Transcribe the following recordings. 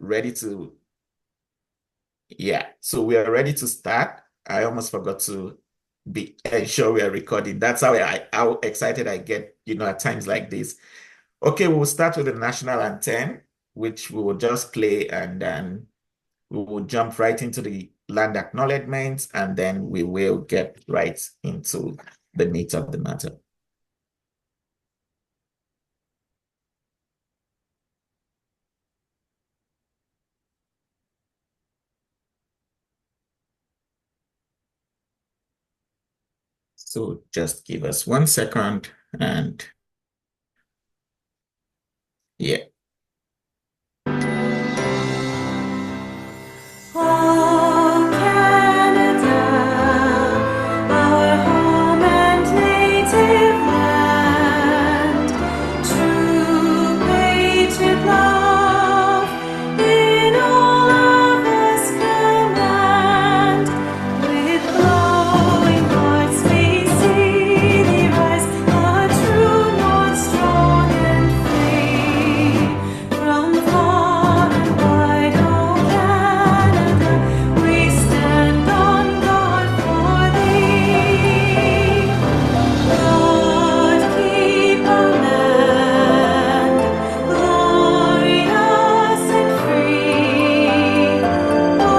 ready to, yeah, so we are ready to start. I almost forgot to be ensure we are recording. That's how excited I get, at times like this. Okay, we will start with the national anthem, which we will just play, and then we will jump right into the land acknowledgements, and then we will get right into the meat of the matter. So just give us 1 second, and yeah. Oh, Canada, our home and native land, true patriot love in all of us command. With glowing hearts we see thee rise, a true north, strong and free. From far and wide, oh Canada, we stand on guard for thee. God keep our land glorious and free. Oh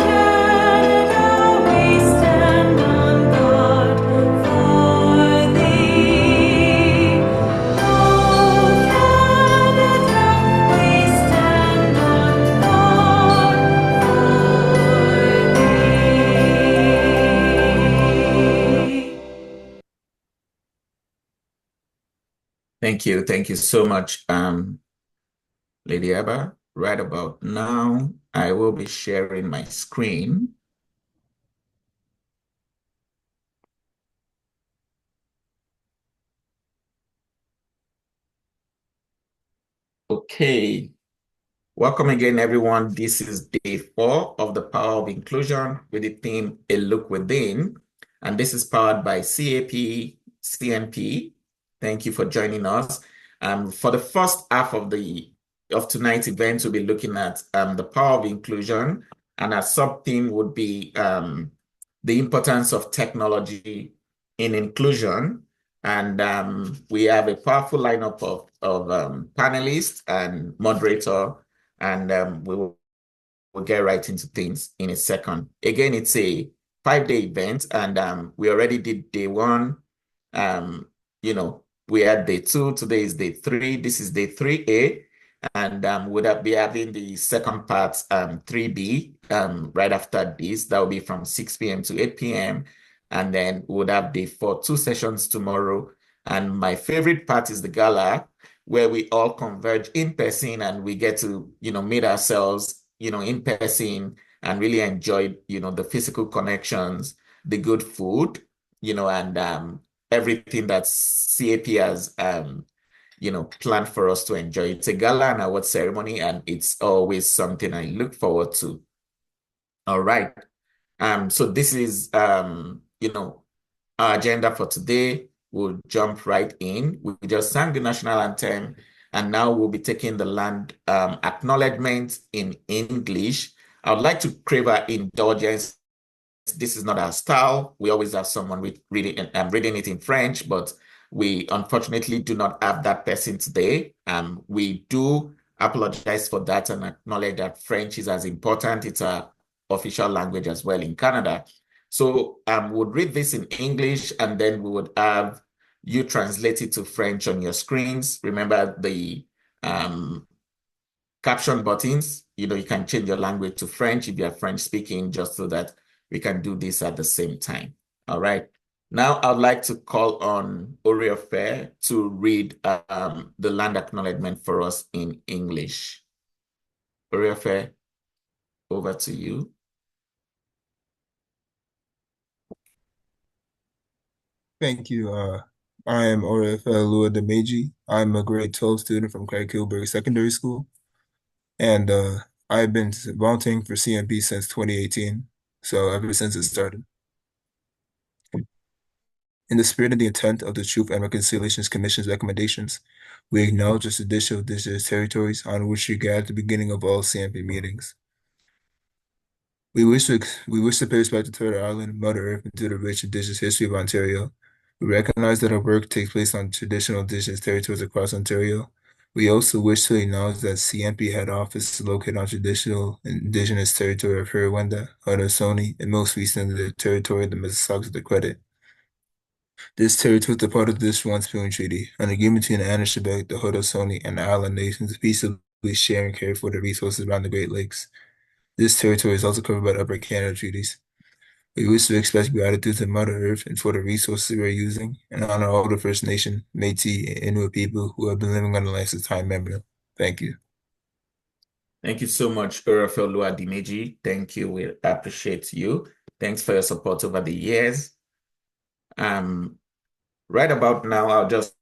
Canada, we stand on guard for thee. Oh Canada, we stand on guard for thee. Thank you so much, Lady Abba. Right about now, I will be sharing my screen. Okay, welcome again, everyone. This is day 4 of the Power of Inclusion with the theme A Look Within, and this is powered by CAP, CNP. Thank you for joining us. For the first half of tonight's event, we'll be looking at the power of inclusion, and our sub-theme would be the importance of technology in inclusion. And we have a powerful lineup of panelists and moderator, and we'll get right into things in a second. Again, it's a 5-day event, and we already did day 1. We had day 2. Today is day 3. This is day 3A, and we'll be having the second part, 3B, right after this. That will be from 6 p.m. to 8 p.m. And then we'll have day 4, 2 sessions tomorrow. And my favorite part is the gala, where we all converge in person and we get to, meet ourselves, in person, and really enjoy, the physical connections, the good food, and everything that CAP has, planned for us to enjoy. It's a gala and award ceremony, and it's always something I look forward to. All right. So this is, our agenda for today. We'll jump right in. We just sang the national anthem, and now we'll be taking the land acknowledgement in English. I would like to crave our indulgence. This is not our style. We always have someone reading it in French, but we unfortunately do not have that person today. We do apologize for that and acknowledge that French is as important. It's our official language as well in Canada. So we'll read this in English, and then we would have you translate it to French on your screens. Remember the caption buttons. You can change your language to French if you're French speaking, just so that we can do this at the same time. All right. Now I'd like to call on Oriofe to read the land acknowledgement for us in English. Oriofe, over to you. Thank you. I am Orifel Demeji. I'm a grade 12 student from Craig Kilberg Secondary School, and I've been volunteering for CMP since 2018, so ever since it started. In the spirit and the intent of the Truth and Reconciliation Commission's recommendations, We acknowledge the traditional indigenous territories on which we gather at the beginning of all CMP meetings. We wish to pay respect to Turtle Island, Mother Earth, and to the rich indigenous history of Ontario. We recognize that our work takes place on traditional indigenous territories across Ontario. We also wish to acknowledge that CMP head office is located on traditional indigenous territory of Huron-Wendat, Haudenosaunee, and most recently the territory of the Mississaugas of the Credit. This territory is a part of the Swan-Spoon Treaty, an agreement between the Anishinaabe, the Haudenosaunee, and the Island nations to peaceably share and care for the resources around the Great Lakes. This territory is also covered by the Upper Canada treaties. We wish to express gratitude to Mother Earth and for the resources we are using, and honor all the First Nation, Métis, and Inuit people who have been living on the land since time immemorial. Thank you. Thank you so much, Orefel Dimeji. Thank you. We appreciate you. Thanks for your support over the years. Right about now, I'll just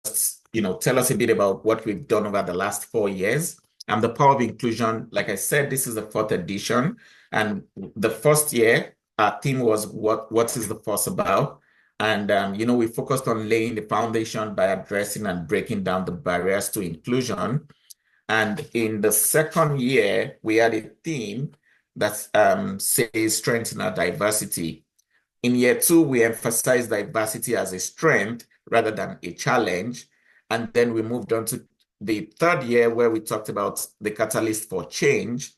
tell us a bit about what we've done over the last 4 years. The Power of Inclusion, like I said, this is the 4th edition. And the first year, our theme was what is the force about? And, we focused on laying the foundation by addressing and breaking down the barriers to inclusion. And in the second year, we had a theme that says strengthen our diversity. In year 2, we emphasized diversity as a strength rather than a challenge. And then we moved on to the third year where we talked about the catalyst for change.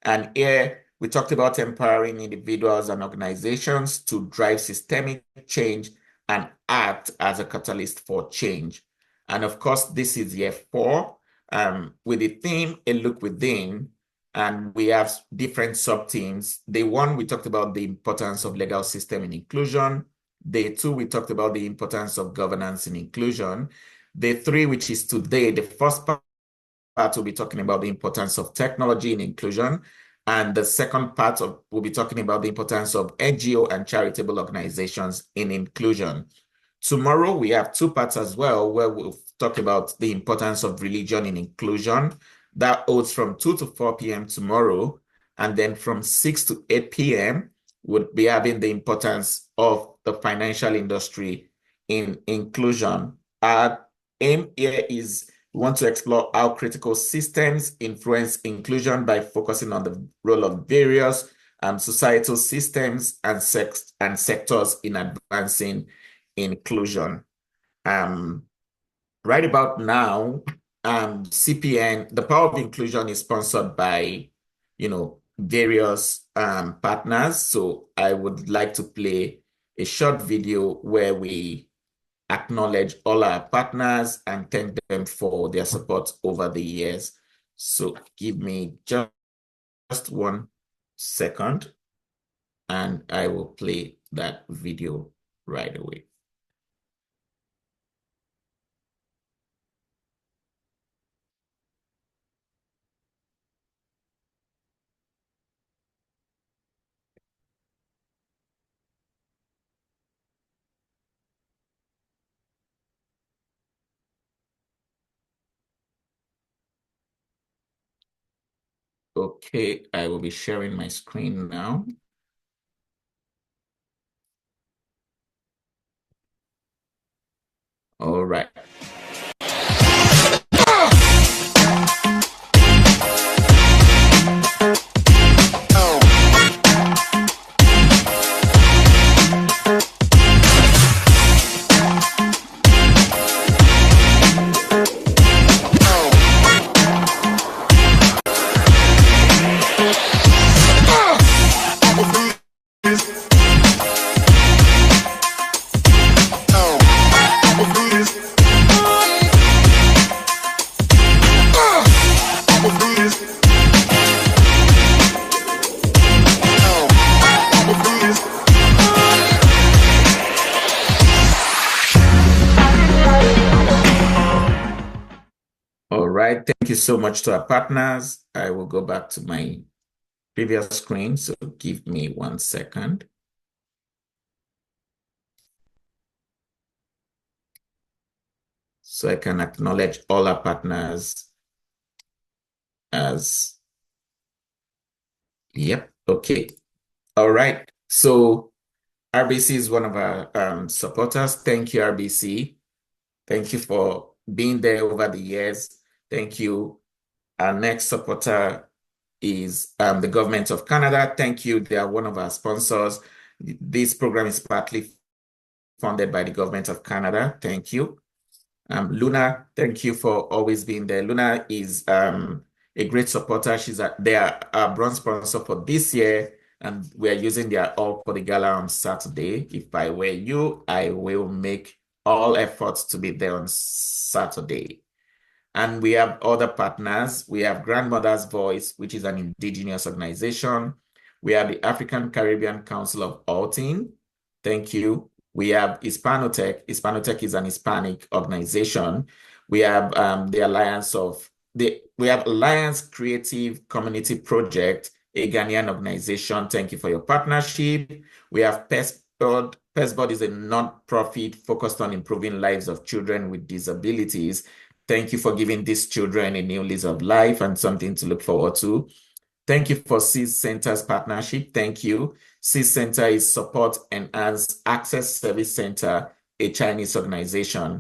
And here we talked about empowering individuals and organizations to drive systemic change and act as a catalyst for change. And of course, this is year 4 with the theme, A Look Within. And we have different sub-themes. Day 1, we talked about the importance of legal system in inclusion. Day 2, we talked about the importance of governance in inclusion. Day 3, which is today, the first part will be talking about the importance of technology in inclusion. And the second part will be talking about the importance of NGO and charitable organizations in inclusion. Tomorrow, we have 2 parts as well, where we'll talk about the importance of religion in inclusion. That holds from 2 to 4 p.m. tomorrow. And then from 6 to 8 p.m., we'll be having the importance of the financial industry in inclusion. Our aim here is we want to explore how critical systems influence inclusion by focusing on the role of various societal systems and sectors in advancing inclusion. Right about now, CPN, the Power of Inclusion is sponsored by, various partners. So I would like to play a short video where we acknowledge all our partners and thank them for their support over the years. So give me just 1 second and I will play that video right away. Okay, I will be sharing my screen now. All right. Thank you so much to our partners. I will go back to my previous screen, so give me 1 second. So I can acknowledge all our partners as, yep, okay. All right, so RBC is one of our supporters. Thank you, RBC. Thank you for been there over the years. Thank you. Our next supporter is the government of Canada. Thank you. They are one of our sponsors. This program is partly funded by the government of Canada. Thank you. Luna, thank you for always being there. Luna is a great supporter. They are our bronze sponsor for this year, and we are using their All for the Gala on Saturday. If I were you, I will make all efforts to be there on Saturday. And we have other partners. We have Grandmother's Voice, which is an indigenous organization. We have the African Caribbean Council of Alting. Thank you. We have Hispanotech. Hispanotech is an Hispanic organization. We have we have Alliance Creative Community Project, a Ghanaian organization. Thank you for your partnership. We have PestBud. PestBud is a non-profit focused on improving lives of children with disabilities. Thank you for giving these children a new lease of life and something to look forward to. Thank you for CIS Center's partnership. Thank you. CIS Center is Support Enhanced Access Service Center, a Chinese organization.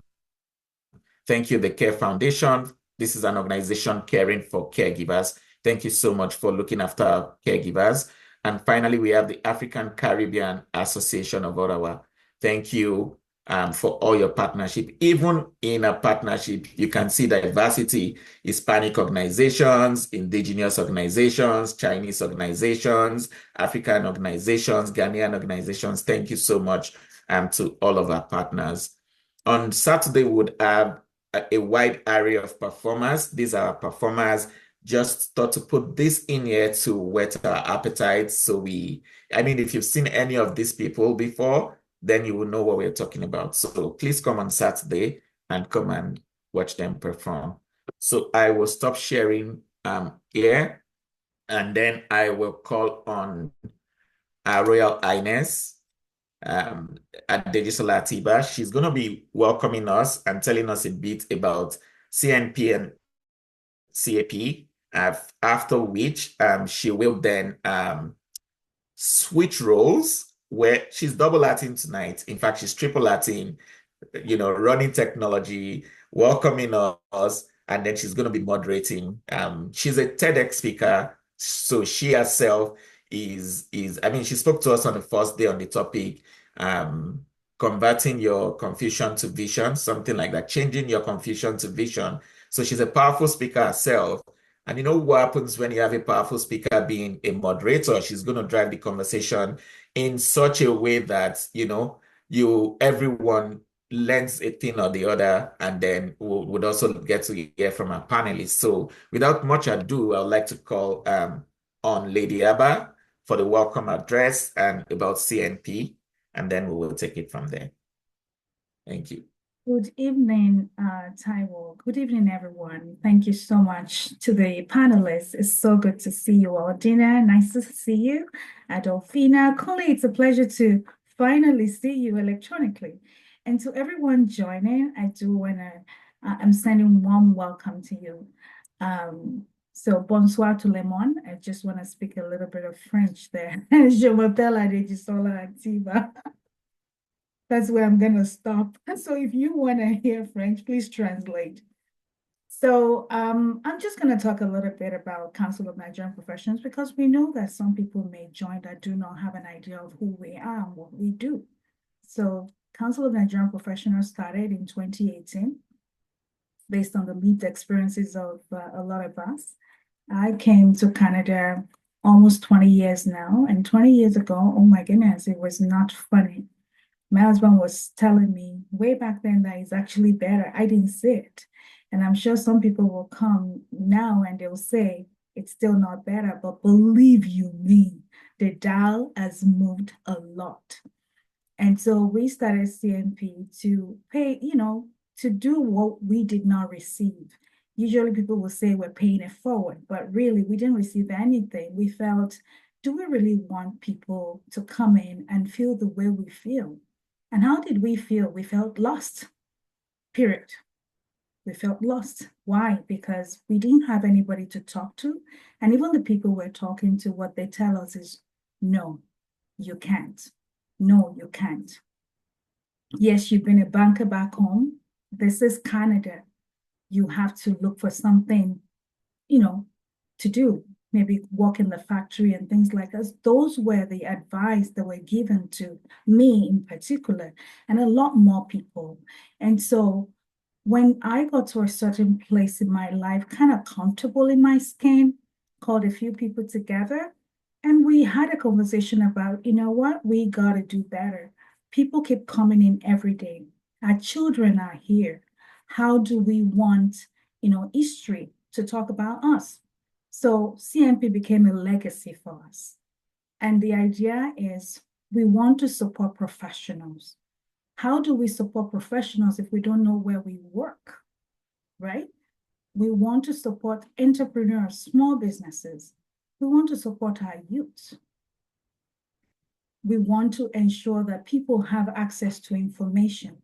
Thank you, the Care Foundation. This is an organization caring for caregivers. Thank you so much for looking after our caregivers. And finally, we have the African Caribbean Association of Ottawa. Thank you for all your partnership. Even in a partnership, you can see diversity: Hispanic organizations, indigenous organizations, Chinese organizations, African organizations, Ghanaian organizations. Thank you so much to all of our partners. On Saturday, we would have a wide array of performers. These are performers. Just thought to put this in here to whet our appetite. So if you've seen any of these people before, then you will know what we're talking about. So please come on Saturday and come and watch them perform. So I will stop sharing here, and then I will call on our Royal Highness, Adejisola Atiba. She's going to be welcoming us and telling us a bit about CNP and CAP, after which she will then switch roles, where she's double Latin tonight. In fact, she's triple Latin, running technology, welcoming us, and then she's going to be moderating. She's a TEDx speaker, so she herself she spoke to us on the first day on the topic, converting your confusion to vision, something like that, changing your confusion to vision. So she's a powerful speaker herself. And you know what happens when you have a powerful speaker being a moderator? She's going to drive the conversation in such a way that, everyone learns a thing or the other, and then would also get to hear from our panelists. So without much ado, I would like to call on Lady Abba for the welcome address and about CNP, and then we will take it from there. Thank you. Good evening, Taiwo. Good evening, everyone. Thank you so much to the panelists. It's so good to see you all. Dinah, nice to see you. Adolphina, Kunle, it's a pleasure to finally see you electronically. And to everyone joining, I do want to, I'm sending warm welcome to you. So, bonsoir tout le monde. I just want to speak a little bit of French there. Je m'appelle Adejisola Atiba. That's where I'm going to stop. So if you want to hear French, please translate. So I'm just going to talk a little bit about Council of Nigerian Professionals, because we know that some people may join that do not have an idea of who we are and what we do. So Council of Nigerian Professionals started in 2018 based on the lived experiences of a lot of us. I came to Canada almost 20 years now, and 20 years ago, oh my goodness, it was not funny. My husband was telling me way back then that it's actually better. I didn't see it. And I'm sure some people will come now and they'll say it's still not better, but believe you me, the dial has moved a lot. And so we started CNP to pay, to do what we did not receive. Usually people will say we're paying it forward, but really we didn't receive anything. We felt, do we really want people to come in and feel the way we feel? And how did we feel? We felt lost, period. We felt lost. Why? Because we didn't have anybody to talk to. And even the people we're talking to, what they tell us is, no, you can't. No, you can't. Yes, you've been a banker back home. This is Canada. you have to look for something, to do, maybe work in the factory and things like that. Those were the advice that were given to me in particular, and a lot more people. And so when I got to a certain place in my life, kind of comfortable in my skin, called a few people together, and we had a conversation about, you know what, we got to do better. People keep coming in every day. Our children are here. How do we want, history to talk about us? So CNP became a legacy for us. And the idea is we want to support professionals. How do we support professionals if we don't know where we work, right? We want to support entrepreneurs, small businesses. We want to support our youth. We want to ensure that people have access to information.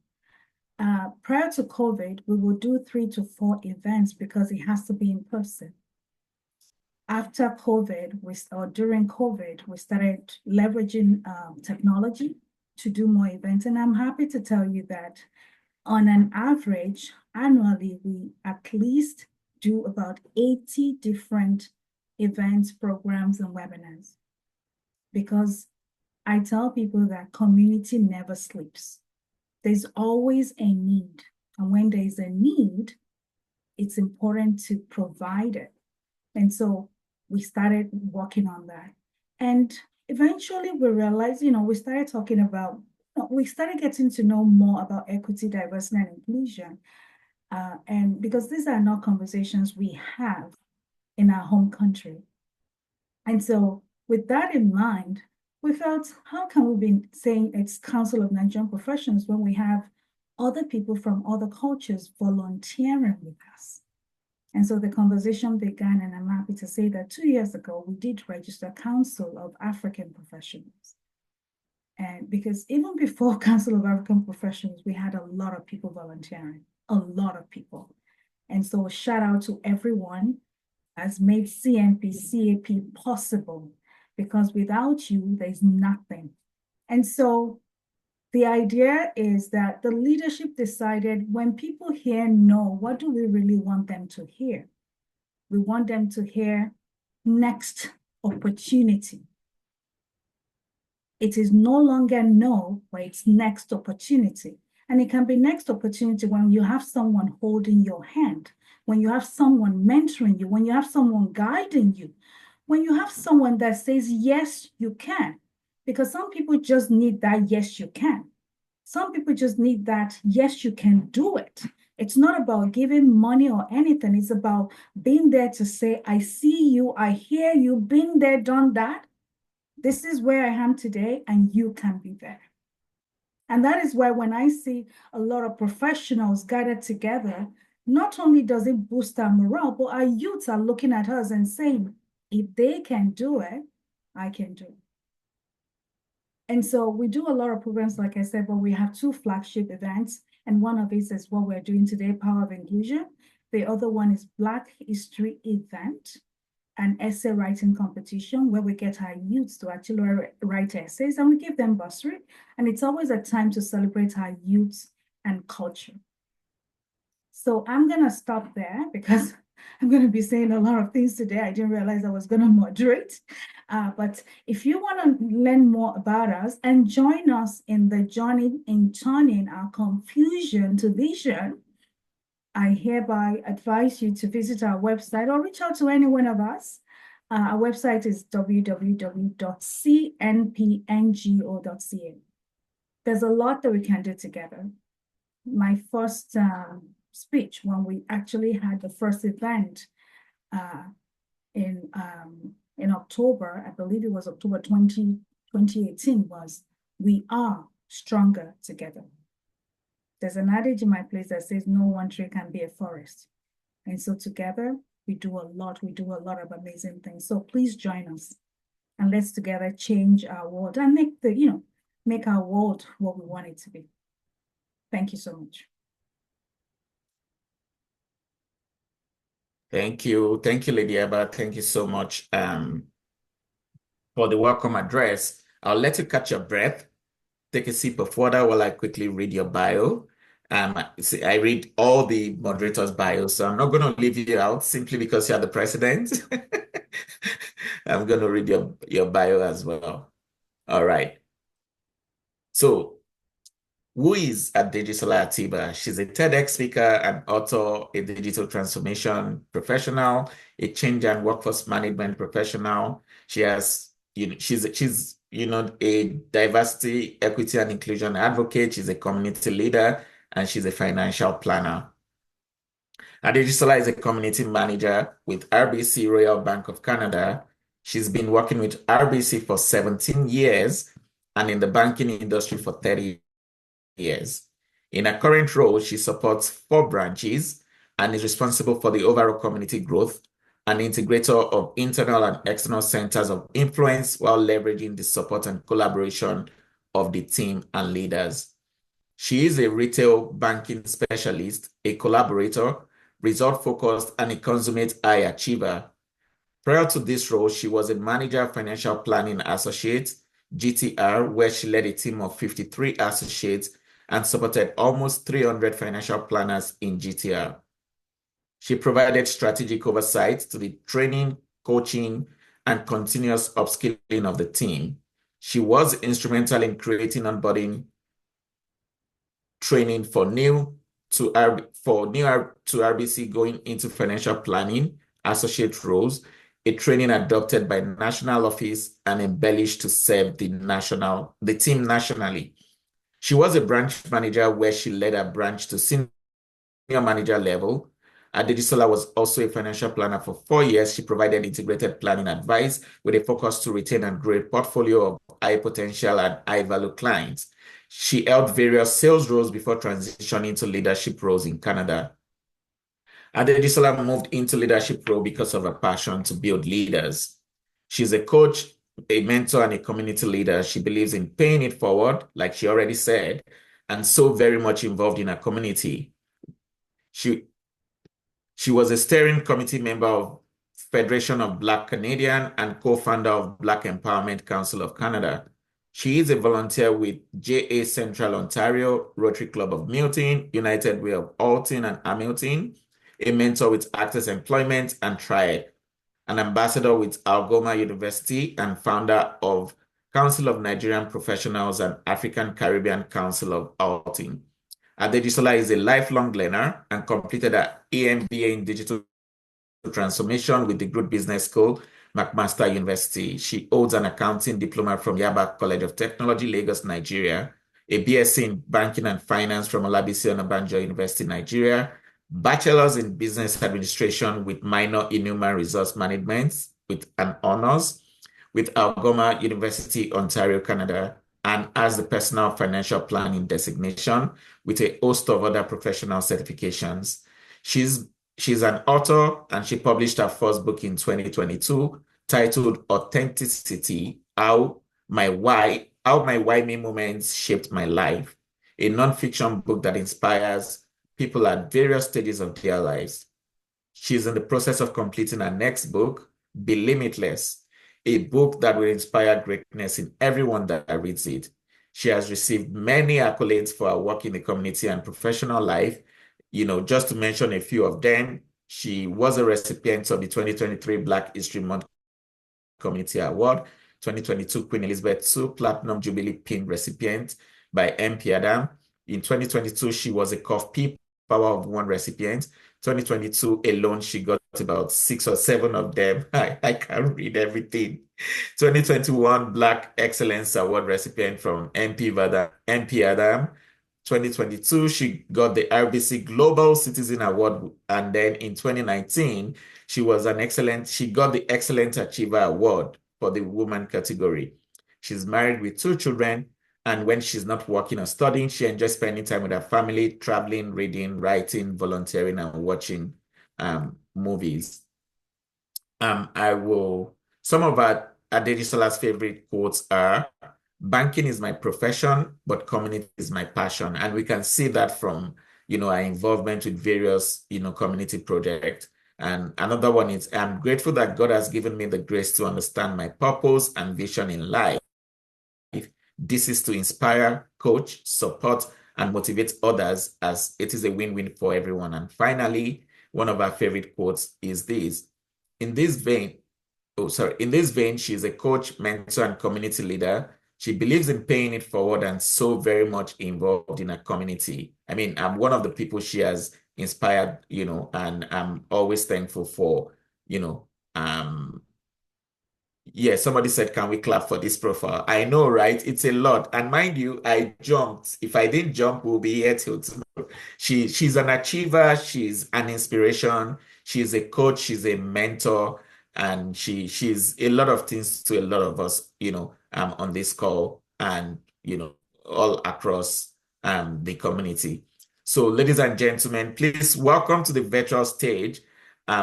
Prior to COVID, we would do 3 to 4 events because it has to be in person. After COVID, or during COVID, we started leveraging technology to do more events. And I'm happy to tell you that on an average, annually, we at least do about 80 different events, programs, and webinars. Because I tell people that community never sleeps. There's always a need. And when there's a need, it's important to provide it. And so we started working on that. And eventually we realized, we started talking about, we started getting to know more about equity, diversity, and inclusion. And because these are not conversations we have in our home country. And so with that in mind, we felt, how can we be saying it's Council of Nigerian Professions when we have other people from other cultures volunteering with us? And so the conversation began, and I'm happy to say that 2 years ago, we did register Council of African Professionals. And because even before Council of African Professionals, we had a lot of people volunteering, a lot of people. And so shout out to everyone has made CNP, CAP possible, because without you, there's nothing. And so the idea is that the leadership decided when people hear no, what do we really want them to hear? We want them to hear next opportunity. It is no longer no, but it's next opportunity. And it can be next opportunity when you have someone holding your hand, when you have someone mentoring you, when you have someone guiding you, when you have someone that says, yes, you can. Because some people just need that, yes, you can. Some people just need that, yes, you can do it. It's not about giving money or anything. It's about being there to say, I see you, I hear you, been there, done that. This is where I am today, and you can be there. And that is why when I see a lot of professionals gathered together, not only does it boost our morale, but our youths are looking at us and saying, if they can do it, I can do it. And so we do a lot of programs, like I said, but we have 2 flagship events. And one of it is what we're doing today, Power of Inclusion. The other one is Black History Event, an essay writing competition where we get our youths to actually write essays, and we give them bursary. And it's always a time to celebrate our youths and culture. So I'm going to stop there because I'm going to be saying a lot of things today. I didn't realize I was going to moderate. But if you want to learn more about us and join us in the journey in turning our confusion to vision, I hereby advise you to visit our website or reach out to any one of us. Our website is www.cnpngo.ca. There's a lot that we can do together. My first speech, when we actually had the first event in October, I believe it was October 2018, was we are stronger together. There's an adage in my place that says no one tree can be a forest. And so together we do a lot of amazing things. So please join us and let's together change our world and make our world what we want it to be. Thank you so much. Thank you. Thank you, Lady Eba. Thank you so much for the welcome address. I'll let you catch your breath. Take a sip of water while I quickly read your bio. See, I read all the moderators' bios, so I'm not going to leave you out simply because you're the president. I'm going to read your bio as well. All right. So, who is Adejisola Atiba? She's a TEDx speaker, an author, a digital transformation professional, a change and workforce management professional. She's a diversity, equity, and inclusion advocate. She's a community leader, and she's a financial planner. Adejisola is a community manager with RBC Royal Bank of Canada. She's been working with RBC for 17 years and in the banking industry for 30 years. In her current role, she supports 4 branches and is responsible for the overall community growth, an integrator of internal and external centers of influence while leveraging the support and collaboration of the team and leaders. She is a retail banking specialist, a collaborator, result-focused, and a consummate high achiever. Prior to this role, she was a manager financial planning associate, GTR, where she led a team of 53 associates and supported almost 300 financial planners in GTR. She provided strategic oversight to the training, coaching, and continuous upskilling of the team. She was instrumental in creating onboarding training for new to RBC going into financial planning associate roles, a training adopted by national office and embellished to serve the team nationally. She was a branch manager where she led a branch to senior manager level. Adejisola was also a financial planner for 4 years. She provided integrated planning advice with a focus to retain and grow a portfolio of high potential and high value clients. She held various sales roles before transitioning to leadership roles in Canada. Adejisola moved into leadership role because of her passion to build leaders. She's a coach, a mentor, and a community leader. She believes in paying it forward, like she already said, and so very much involved in her community. She was a steering committee member of Federation of Black Canadian and co-founder of Black Empowerment Council of Canada. She is a volunteer with JA Central Ontario, Rotary Club of Milton, United Way of Alton and Hamilton, a mentor with Access Employment and Triad, an ambassador with Algoma University and founder of Council of Nigerian Professionals and African Caribbean Council of Alton. Adejisola is a lifelong learner and completed an EMBA in Digital Transformation with the Good Business School, McMaster University. She holds an accounting diploma from Yaba College of Technology, Lagos, Nigeria, a BSc in Banking and Finance from Olabisi Onabanjo University, Nigeria, bachelor's in Business Administration with minor in Human Resource Management with an honors with Algoma University, Ontario, Canada, and has the Personal Financial Planning designation with a host of other professional certifications. She's an author, and she published her first book in 2022 titled Authenticity: How My Why Me Moments Shaped My Life, a nonfiction book that inspires people at various stages of their lives. She's in the process of completing her next book, Be Limitless, a book that will inspire greatness in everyone that reads it. She has received many accolades for her work in the community and professional life. Just to mention a few of them, she was a recipient of the 2023 Black History Month Community Award, 2022 Queen Elizabeth II Platinum Jubilee Pin recipient by MP Adam. In 2022, she was a Coffee Power of One recipient. 2022 alone, she got about 6 or 7 of them. I can't read everything. 2021 Black Excellence Award recipient from MP Adam. 2022, she got the RBC Global Citizen Award, and then in 2019, she got the Excellent Achiever Award for the woman category. She's married with 2 children, and when she's not working or studying, she enjoys spending time with her family, traveling, reading, writing, volunteering, and watching movies. Some of Adejisola's favorite quotes are, "Banking is my profession, but community is my passion." And we can see that from, our involvement with various, community projects. And another one is, "I'm grateful that God has given me the grace to understand my purpose and vision in life. This is to inspire, coach, support, and motivate others, as it is a win-win for everyone. And finally, one of our favorite quotes is this. In this vein, she's a coach, mentor, and community leader. She believes in paying it forward and so very much involved in her community. I mean, I'm one of the people she has inspired, and I'm always thankful for, you know, yeah, somebody said, can we clap for this profile? I know, right? It's a lot. And mind you, I jumped. If I didn't jump, we'll be here till tomorrow. She's an achiever, she's an inspiration, she's a coach, she's a mentor, and she's a lot of things to a lot of us, on this call and all across the community. So, ladies and gentlemen, please welcome to the virtual stage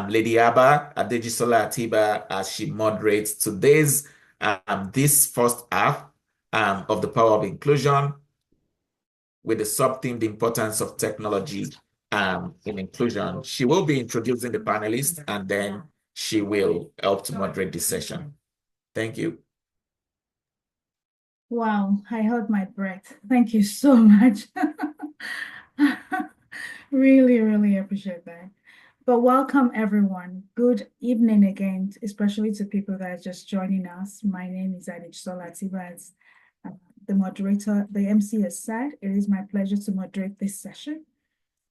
Lady Abba Adejisola Atiba as she moderates today's this first half of the power of inclusion with the sub-theme, the importance of technology in inclusion. She will be introducing the panelists and then she will help to moderate this session. Thank you. Wow, I held my breath. Thank you so much. Really, really appreciate that. But welcome everyone. Good evening again, especially to people that are just joining us. My name is Adejisola Atiba. As the moderator, the MC has said, it is my pleasure to moderate this session.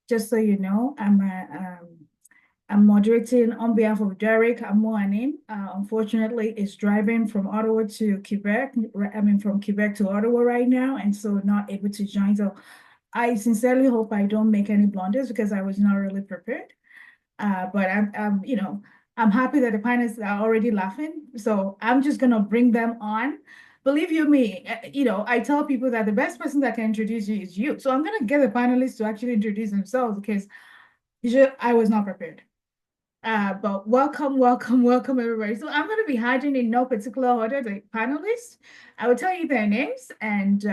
Just so you know, I'm moderating on behalf of Derek Amoanin. Unfortunately, is driving from Ottawa to Quebec. From Quebec to Ottawa right now, and so not able to join. So I sincerely hope I don't make any blunders because I was not really prepared. But I'm happy that the panelists are already laughing. So I'm just gonna bring them on. Believe you me, I tell people that the best person that can introduce you is you. So I'm gonna get the panelists to actually introduce themselves because I was not prepared. But welcome, welcome, welcome everybody. So I'm gonna be hiding in no particular order the panelists. I will tell you their names and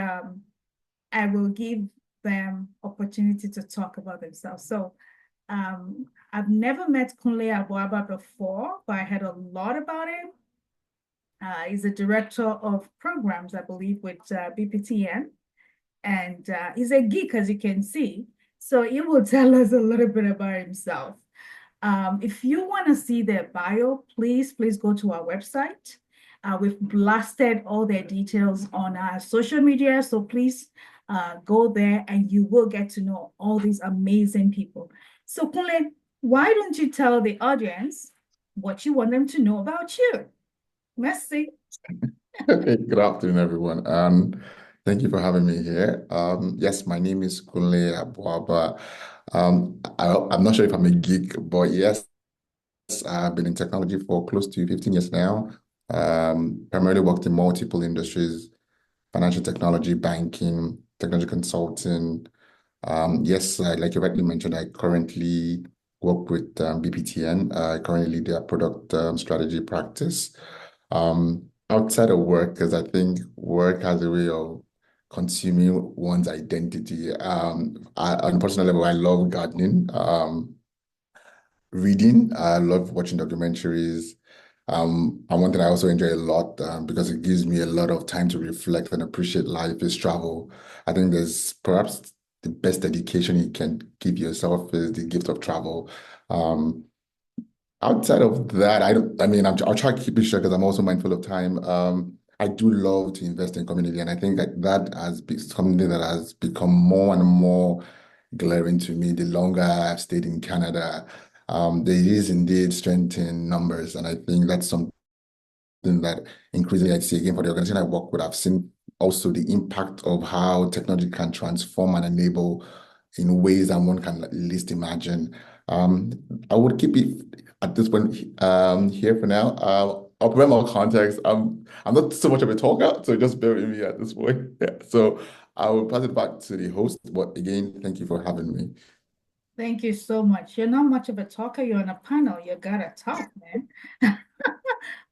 I will give them opportunity to talk about themselves. So I've never met Kunle Aboaba before, but I heard a lot about him. He's a director of programs, I believe, with BPTN. And he's a geek, as you can see. So he will tell us a little bit about himself. If you want to see their bio, please go to our website. We've blasted all their details on our social media. So please go there and you will get to know all these amazing people. So Kunle, why don't you tell the audience what you want them to know about you? Merci. Okay, good afternoon, everyone. Thank you for having me here. Yes, my name is Kunle Aboaba. I'm not sure if I'm a geek, but yes, I've been in technology for close to 15 years now. Primarily worked in multiple industries, financial technology, banking, technology consulting. Yes, like you rightly mentioned, I currently work with BPTN. I currently lead their product strategy practice. Outside of work, because I think work has a way of consuming one's identity. On a personal level, I love gardening, reading. I love watching documentaries. And one thing I also enjoy a lot because it gives me a lot of time to reflect and appreciate life is travel. I think there's perhaps the best education you can give yourself is the gift of travel. Outside of that, I'll try to keep it short because I'm also mindful of time. I do love to invest in community, and I think that has been something that has become more and more glaring to me the longer I've stayed in Canada. There is indeed strength in numbers, and I think that's something that increasingly I see again for the organization I work with. I've seen also the impact of how technology can transform and enable in ways that one can least imagine. I would keep it at this point here for now. I'll provide more context. I'm not so much of a talker, so just bear with me at this point. Yeah. So I will pass it back to the host. But again, thank you for having me. Thank you so much. You're not much of a talker. You're on a panel. You gotta talk, man.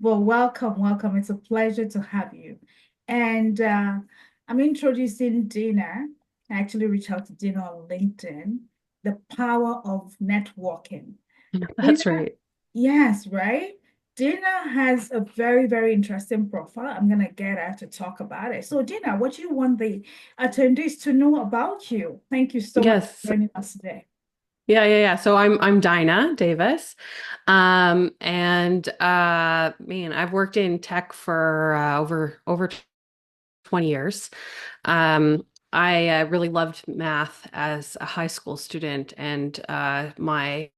Well, welcome. It's a pleasure to have you. And I'm introducing Dinah. I actually reached out to Dinah on LinkedIn. The power of networking. That's Dinah, right. yes, right? Dinah has a very, very interesting profile. I'm going to get her to talk about it. So, Dinah, what do you want the attendees to know about you? Thank you so much Yes. for joining us today. Yeah. So I'm Dinah Davis. And man, I've worked in tech for over 20 years. I really loved math as a high school student, and my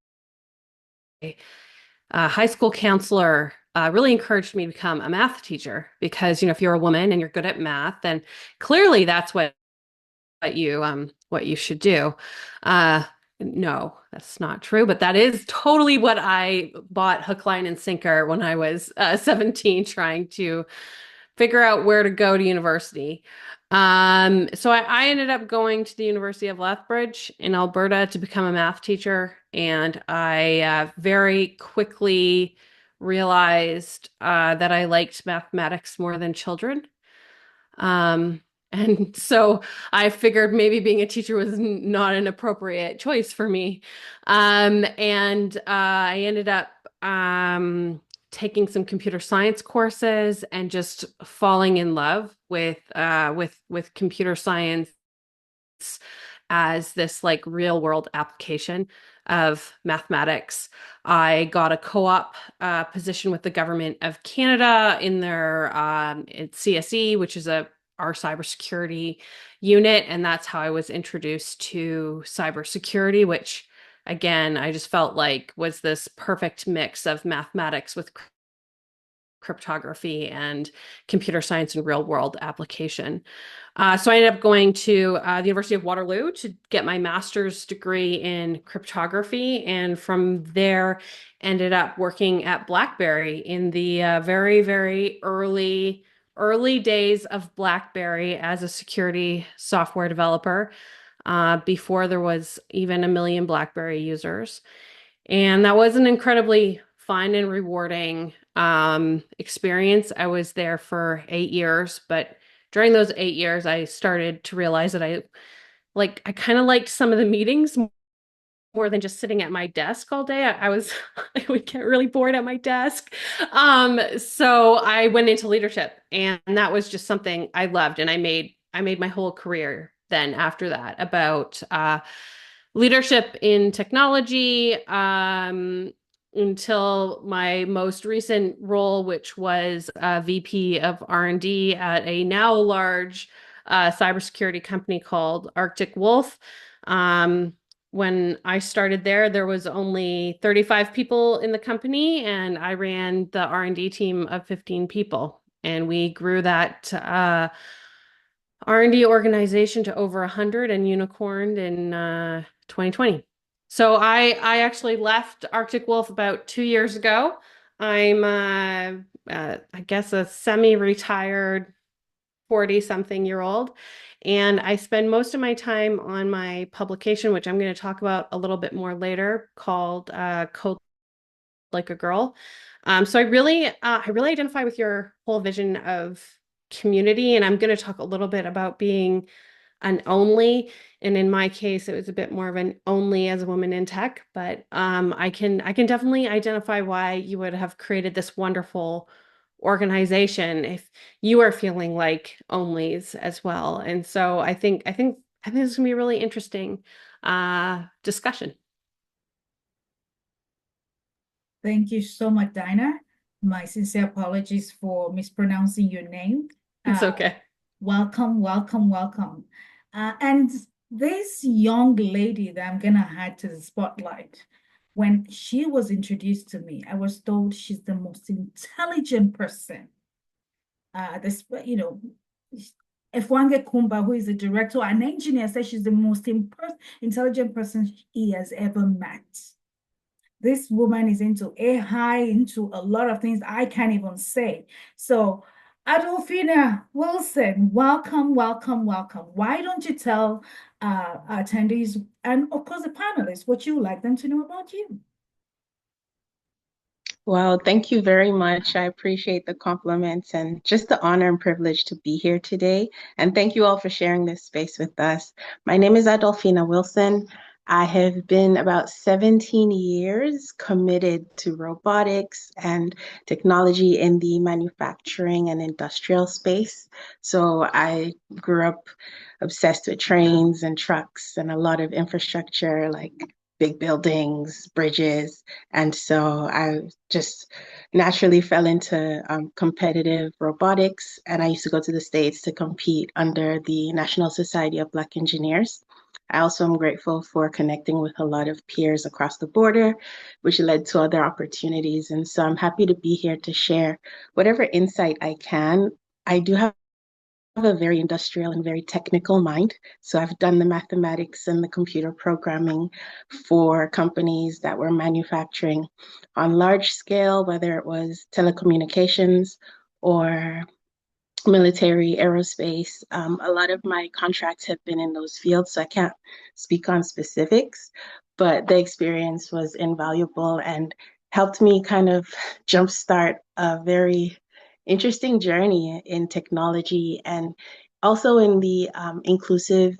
high school counselor really encouraged me to become a math teacher because, if you're a woman and you're good at math, then clearly that's what you should do. No, that's not true, but that is totally what I bought hook, line, and sinker when I was 17, trying to figure out where to go to university. So I ended up going to the University of Lethbridge in Alberta to become a math teacher, and I very quickly realized that I liked mathematics more than children. Um, and so I figured maybe being a teacher was not an appropriate choice for me. And I ended up taking some computer science courses and just falling in love with computer science as this like real world application of mathematics. I got a co-op position with the government of Canada in their CSE, which is our cybersecurity unit, and that's how I was introduced to cybersecurity, which again I just felt like was this perfect mix of mathematics with cryptography and computer science and real world application. So I ended up going to the University of Waterloo to get my master's degree in cryptography, and from there ended up working at BlackBerry in the very, very early days of BlackBerry as a security software developer, before there was even a million BlackBerry users. And that was an incredibly fun and rewarding experience. I was there for 8 years, but during those 8 years, I started to realize that I kind of liked some of the meetings more than just sitting at my desk all day. I would get really bored at my desk. So I went into leadership, and that was just something I loved, and I made my whole career then after that about leadership in technology, until my most recent role, which was VP of R&D at a now large cybersecurity company called Arctic Wolf. When I started there was only 35 people in the company, and I ran the R&D team of 15 people. And we grew that R&D organization to over 100 and unicorned in 2020. So I actually left Arctic Wolf about 2 years ago. I'm I guess a semi-retired 40-something-year-old, and I spend most of my time on my publication, which I'm going to talk about a little bit more later, called Code Like a Girl. So I really identify with your whole vision of community, and I'm going to talk a little bit about being an only, and in my case, it was a bit more of an only as a woman in tech, but I can definitely identify why you would have created this wonderful organization if you are feeling like onlys as well. And so I think this is gonna be a really interesting discussion. Thank you so much, Dinah. My sincere apologies for mispronouncing your name. It's okay. Welcome, welcome, welcome. And this young lady that I'm gonna add to the spotlight, when she was introduced to me, I was told she's the most intelligent person. Efwange Kumba, who is the director and engineer, says she's the most intelligent person he has ever met. This woman is into AI, into a lot of things I can't even say. So, Adolphona Wilson, welcome, welcome, welcome. Why don't you tell attendees and, of course, the panelists what you would like them to know about you? Well, thank you very much. I appreciate the compliments and just the honor and privilege to be here today. And thank you all for sharing this space with us. My name is Adolphona Wilson. I have been about 17 years committed to robotics and technology in the manufacturing and industrial space. So I grew up obsessed with trains and trucks and a lot of infrastructure like big buildings, bridges. And so I just naturally fell into competitive robotics. And I used to go to the States to compete under the National Society of Black Engineers. I also am grateful for connecting with a lot of peers across the border, which led to other opportunities. And so I'm happy to be here to share whatever insight I can. I do have a very industrial and very technical mind. So I've done the mathematics and the computer programming for companies that were manufacturing on large scale, whether it was telecommunications or military, aerospace. A lot of my contracts have been in those fields, so I can't speak on specifics, but the experience was invaluable and helped me kind of jumpstart a very interesting journey in technology and also in the inclusive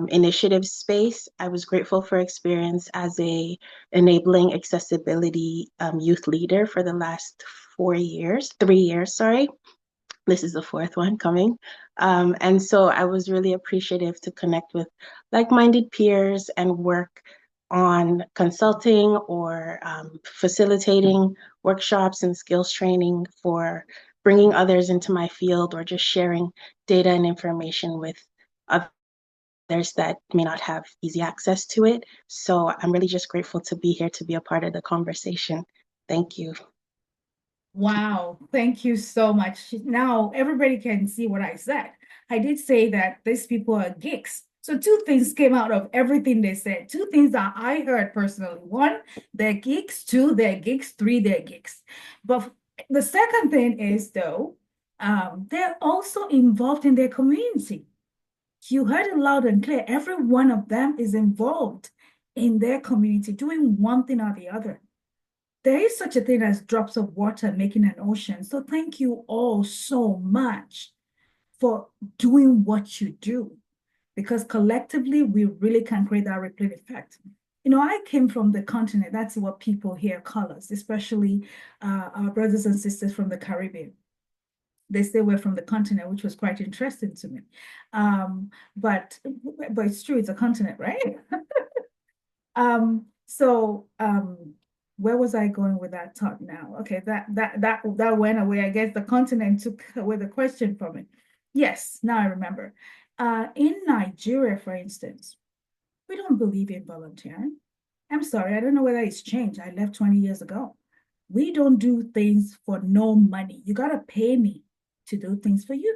initiative space. I was grateful for experience as a enabling accessibility youth leader for the last 4 years, 3 years, sorry. This is the fourth one coming. And so I was really appreciative to connect with like-minded peers and work on consulting or facilitating workshops and skills training for bringing others into my field or just sharing data and information with others that may not have easy access to it. So I'm really just grateful to be here to be a part of the conversation. Thank you. Wow, thank you so much. Now everybody can see what I said. I did say that these people are geeks. So two things came out of everything they said. Two things that I heard personally. One, they're geeks. Two, they're geeks. Three, they're geeks. But the second thing is though, they're also involved in their community. You heard it loud and clear. Every one of them is involved in their community, doing one thing or the other. There is such a thing as drops of water making an ocean. So thank you all so much for doing what you do, because collectively we really can create that ripple effect. You know, I came from the continent. That's what people here call us, especially our brothers and sisters from the Caribbean. They say we're from the continent, which was quite interesting to me. But it's true, it's a continent, right? Where was I going with that thought now? Okay, that went away. I guess the continent took away the question from it. Yes, now I remember. In Nigeria, for instance, we don't believe in volunteering. I'm sorry, I don't know whether it's changed. I left 20 years ago. We don't do things for no money. You gotta pay me to do things for you.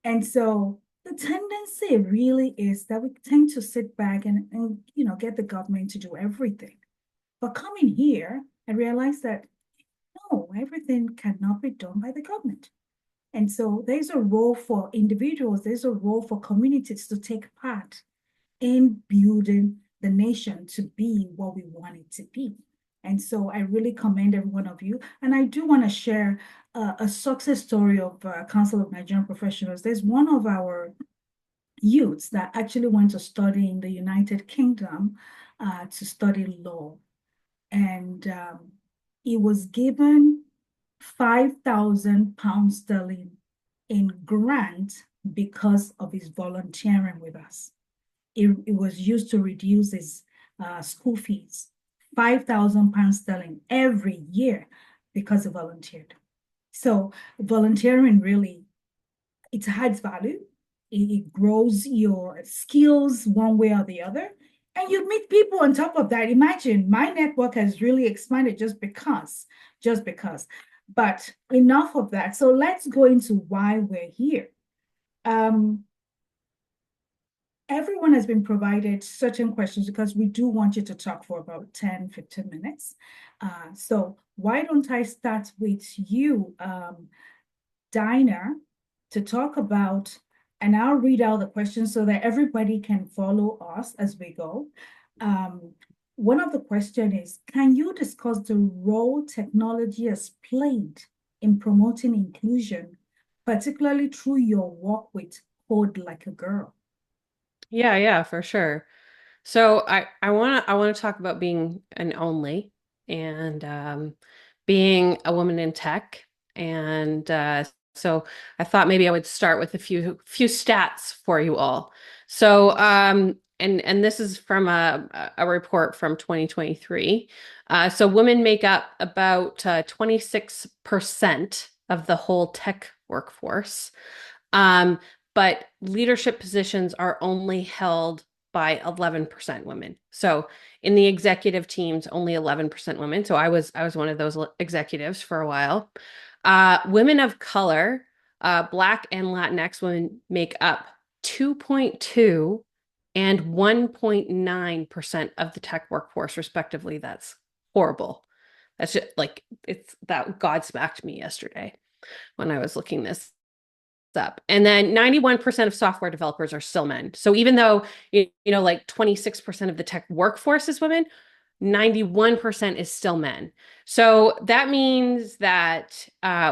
And so the tendency really is that we tend to sit back and you know, get the government to do everything. But coming here, I realized that no, everything cannot be done by the government. And so there's a role for individuals, there's a role for communities to take part in building the nation to be what we want it to be. And so I really commend every one of you. And I do want to share a success story of Council of Nigerian Professionals. There's one of our youths that actually went to study in the United Kingdom to study law. And he was given £5,000 in grant because of his volunteering with us. It was used to reduce his school fees, £5,000 every year because he volunteered. So volunteering really, it adds value. It grows your skills one way or the other. And you meet people on top of that. Imagine my network has really expanded just because. But enough of that. So let's go into why we're here. Everyone has been provided certain questions because we do want you to talk for about 10, 15 minutes. So why don't I start with you, Dinah, to talk about, and I'll read out the questions so that everybody can follow us as we go. One of the questions is, can you discuss the role technology has played in promoting inclusion, particularly through your work with Code Like a Girl? Yeah, for sure. So I want to talk about being an only and being a woman in tech. And so I thought maybe I would start with a few stats for you all. So and this is from a report from 2023. So women make up about 26% of the whole tech workforce. Um, but leadership positions are only held by 11% women. So in the executive teams, only 11% women. So I was one of those executives for a while. Women of color, Black and Latinx women make up 2.2 and 1.9% of the tech workforce, respectively. That's horrible. That's just like it's that God smacked me yesterday when I was looking this up. And then 91% of software developers are still men. So even though, like 26% of the tech workforce is women, 91% is still men. So that means that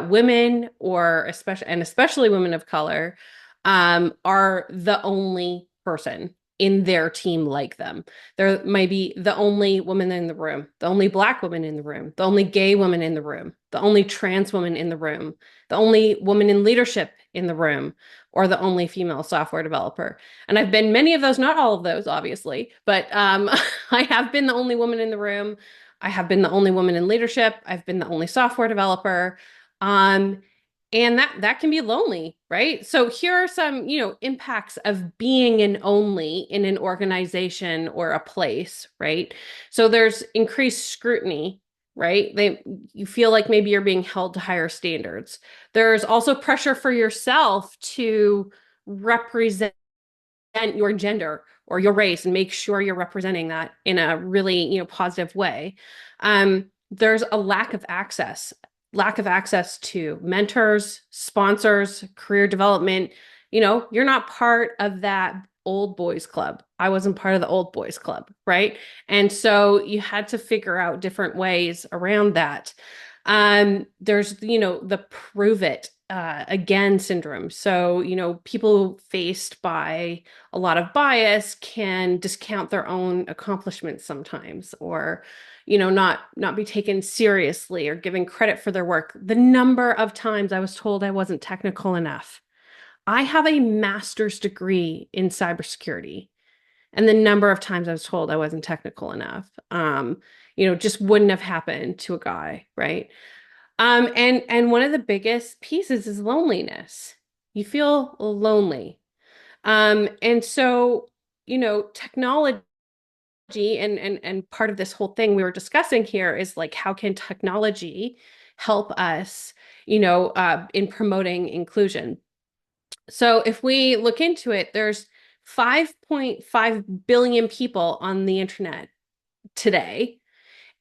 women, or especially women of color, are the only person in their team like them. There might be the only woman in the room, the only Black woman in the room, the only gay woman in the room, the only trans woman in the room, the only woman in leadership in the room, or the only female software developer. And I've been many of those, not all of those, obviously, but I have been the only woman in the room. I have been the only woman in leadership. I've been the only software developer. And that can be lonely, right? So here are some, impacts of being an only in an organization or a place, right? So there's increased scrutiny, right? You feel like maybe you're being held to higher standards. There's also pressure for yourself to represent your gender or your race and make sure you're representing that in a really, positive way. There's a lack of access to mentors, sponsors, career development. You're not part of that old boys club. I wasn't part of the old boys club, right? And so you had to figure out different ways around that. There's, the prove it again syndrome. So, people faced by a lot of bias can discount their own accomplishments sometimes, or, not be taken seriously or given credit for their work. The number of times I was told I wasn't technical enough. I have a master's degree in cybersecurity, and the number of times I was told I wasn't technical enough, just wouldn't have happened to a guy, right? And one of the biggest pieces is loneliness. You feel lonely. And so, technology and part of this whole thing we were discussing here is like, how can technology help us, in promoting inclusion? So if we look into it, there's 5.5 billion people on the internet today.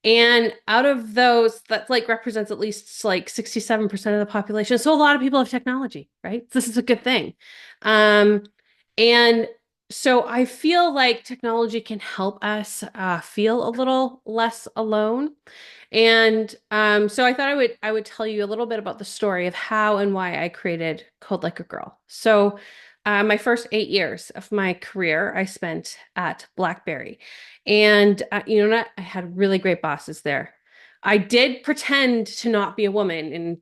And out of those, that like represents at least like 67% of the population. So a lot of people have technology, right? This is a good thing. And so I feel like technology can help us feel a little less alone. And so I thought I would tell you a little bit about the story of how and why I created Code Like a Girl. So my first 8 years of my career, I spent at BlackBerry. And I had really great bosses there. I did pretend to not be a woman in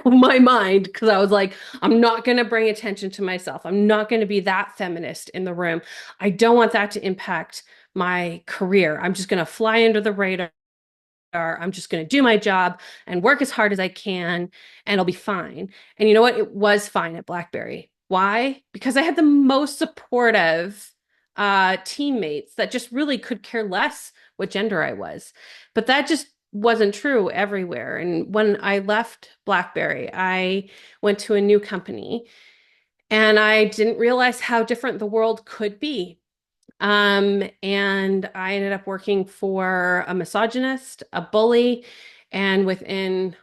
my mind, because I was like, I'm not going to bring attention to myself. I'm not going to be that feminist in the room. I don't want that to impact my career. I'm just going to fly under the radar. I'm just going to do my job and work as hard as I can, and I'll be fine. And you know what? It was fine at BlackBerry. Why? Because I had the most supportive teammates that just really could care less what gender I was. But that just wasn't true everywhere. And when I left BlackBerry, I went to a new company, and I didn't realize how different the world could be. And I ended up working for a misogynist, a bully, and within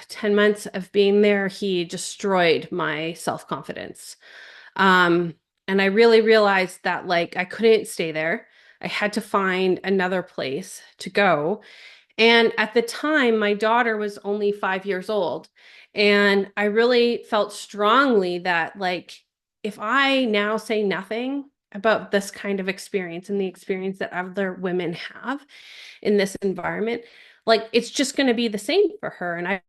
10 months of being there, he destroyed my self-confidence. And I really realized that like I couldn't stay there. I had to find another place to go. And at the time, my daughter was only 5 years old. And I really felt strongly that like if I now say nothing, about this kind of experience and the experience that other women have in this environment, like it's just going to be the same for her. And I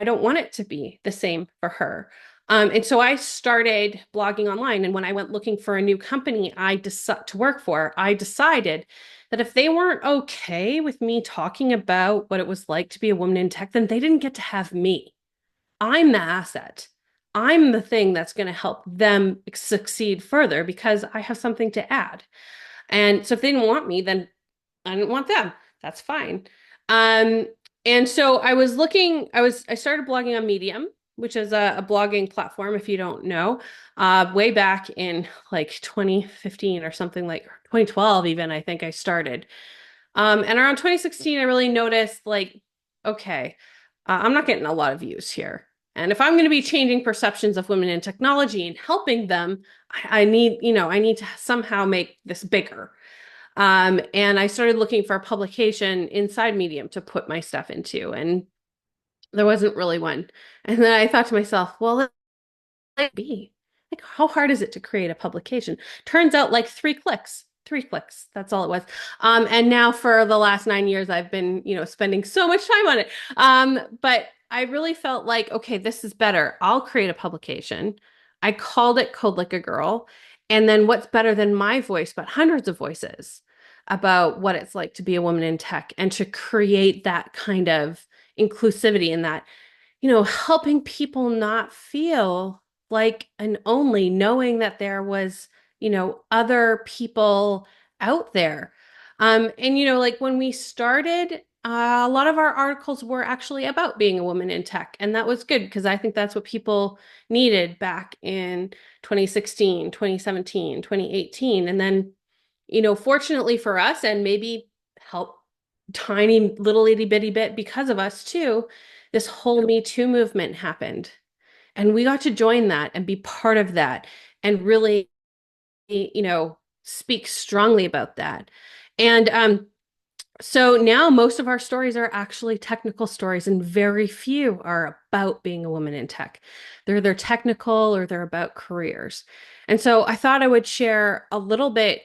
don't want it to be the same for her. And so I started blogging online. And when I went looking for a new company to work for, I decided that if they weren't okay with me talking about what it was like to be a woman in tech, then they didn't get to have me. I'm the asset. I'm the thing that's going to help them succeed further because I have something to add. And so if they didn't want me, then I didn't want them. That's fine. Um, and so I started blogging on Medium, which is a blogging platform, if you don't know, way back in like 2015 or something, like 2012, even, I think I started. And around 2016, I really noticed like, okay, I'm not getting a lot of views here. And if I'm going to be changing perceptions of women in technology and helping them, I need to somehow make this bigger. And I started looking for a publication inside Medium to put my stuff into, and there wasn't really one. And then I thought to myself, well, let be. Like, how hard is it to create a publication? Turns out like 3 clicks. 3 clicks. That's all it was. And now for the last 9 years, I've been, spending so much time on it. But I really felt like, okay, this is better. I'll create a publication. I called it Code Like a Girl. And then what's better than my voice, but hundreds of voices about what it's like to be a woman in tech and to create that kind of inclusivity and that, helping people not feel like an only, knowing that there was, other people out there. And, like when we started, a lot of our articles were actually about being a woman in tech. And that was good because I think that's what people needed back in 2016, 2017, 2018. And then, fortunately for us, and maybe help tiny little itty bitty bit because of us too, this whole Me Too movement happened. And we got to join that and be part of that and really, speak strongly about that. And so now most of our stories are actually technical stories, and very few are about being a woman in tech. They're either technical or they're about careers. And so I thought I would share a little bit,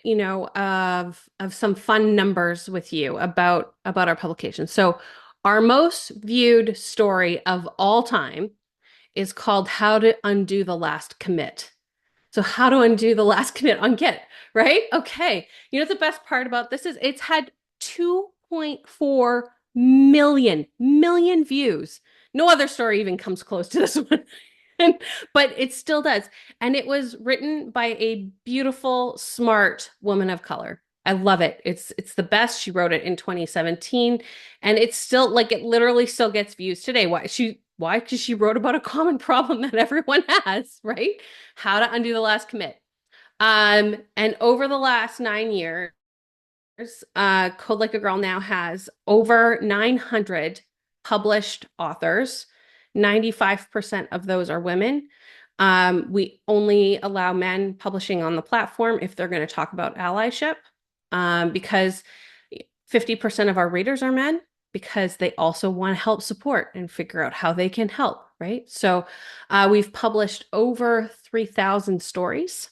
of some fun numbers with you about our publication. So our most viewed story of all time is called How to Undo the Last Commit. So how to undo the last commit on Git, right? Okay. You know what the best part about this is? It's had 2.4 million views. No other story even comes close to this one. But it still does. And it was written by a beautiful, smart woman of color. I love it. It's the best. She wrote it in 2017, and it's still like it literally still gets views today. Why? Because she wrote about a common problem that everyone has, right? How to undo the last commit. And over the last 9 years, Code Like a Girl now has over 900 published authors. 95% of those are women. We only allow men publishing on the platform if they're going to talk about allyship, because 50% of our readers are men, because they also want to help support and figure out how they can help, right? So we've published over 3,000 stories,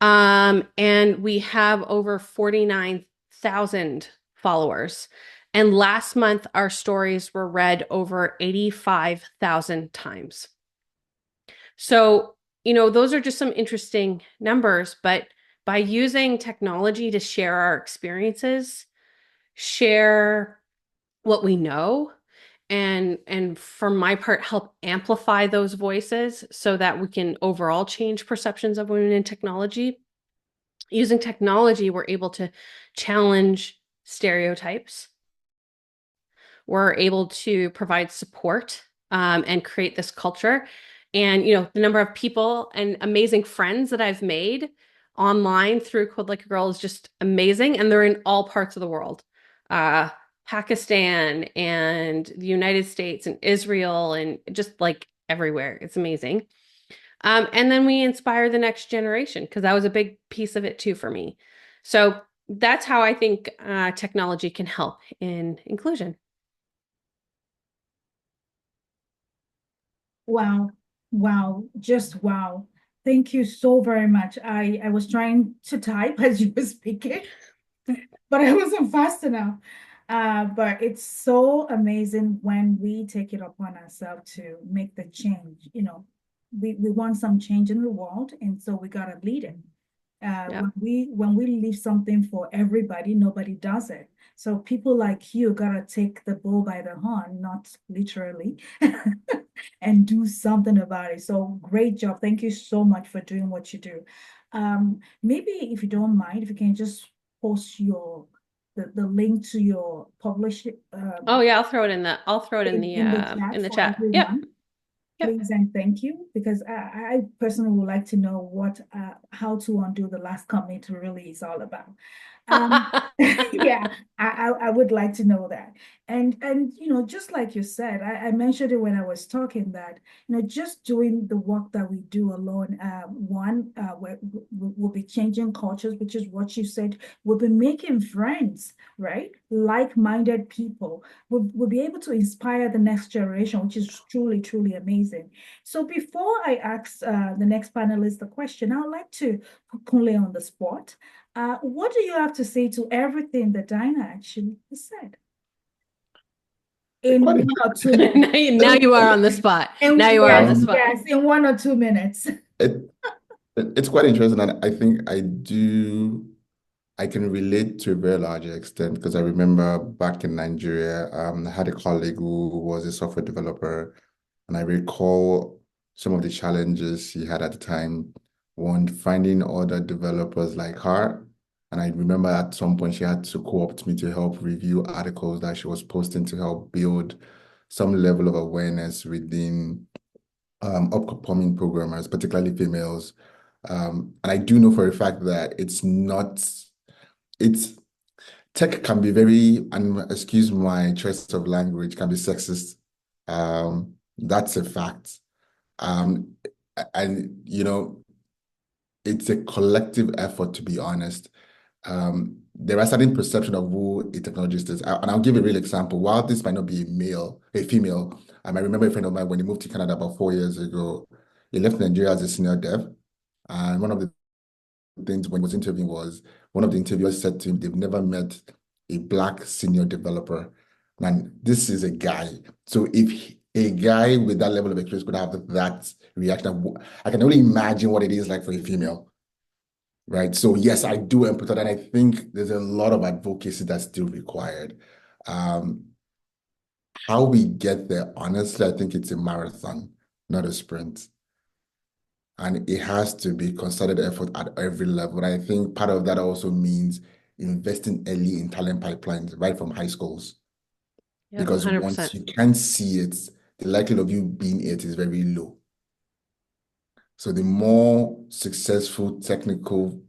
and we have over 49,000 followers. And last month, our stories were read over 85,000 times. So, those are just some interesting numbers, but by using technology to share our experiences, share what we know, and for my part, help amplify those voices so that we can overall change perceptions of women in technology. Using technology, we're able to challenge stereotypes. We're able to provide support, and create this culture. And, the number of people and amazing friends that I've made online through Code Like a Girl is just amazing. And they're in all parts of the world. Pakistan and the United States and Israel and just like everywhere. It's amazing. And then we inspire the next generation, because that was a big piece of it too for me. So that's how I think technology can help in inclusion. Wow. Wow. Just wow. Thank you so very much. I was trying to type as you were speaking, but I wasn't fast enough. But it's so amazing when we take it upon ourselves to make the change. We want some change in the world, and so we gotta lead it. Yeah. When we leave something for everybody, nobody does it. So people like you gotta take the bull by the horn, not literally, and do something about it. So great job. Thank you so much for doing what you do. Maybe if you don't mind, if you can just post the link to your publish Oh yeah, I'll throw it in the in the chat in the for chat. Yep. everyone. Yep. Please and thank you, because I personally would like to know how to undo the last commit really is all about. Yeah, I would like to know that. And just like you said, I mentioned it when I was talking that, just doing the work that we do alone, we'll be changing cultures, which is what you said. We'll be making friends, right? Like-minded people. We'll be able to inspire the next generation, which is truly, truly amazing. So before I ask the next panelist the question, I would like to put Kunle on the spot. What do you have to say to everything that Dinah actually said? In Quite 1 or 2 minutes. Now you are on the spot. Now you are on the spot. Yes, in 1 or 2 minutes. it, it's quite interesting, and I think I can relate to a very large extent because I remember back in Nigeria, I had a colleague who was a software developer, and I recall some of the challenges he had at the time. One, finding other developers like her. And I remember at some point she had to co-opt me to help review articles that she was posting to help build some level of awareness within upcoming programmers, particularly females. And I do know for a fact that it's tech can be very, and excuse my choice of language, can be sexist. That's a fact. Um, and it's a collective effort, to be honest. There are certain perception of who a technologist is. And I'll give a real example. While this might not be a female, I remember a friend of mine when he moved to Canada about 4 years ago, he left Nigeria as a senior dev. And one of the things when he was interviewing was one of the interviewers said to him they've never met a black senior developer. And this is a guy. So if a guy with that level of experience could have that reaction, I can only imagine what it is like for a female. Right. So yes, I do empathize, and I think there's a lot of advocacy that's still required. Um, how we get there, honestly, I think it's a marathon, not a sprint. And it has to be concerted effort at every level. And I think part of that also means investing early in talent pipelines, right from high schools. Yep, Because 100%. once you can't see it, the likelihood of you being it is very low. So the more successful technical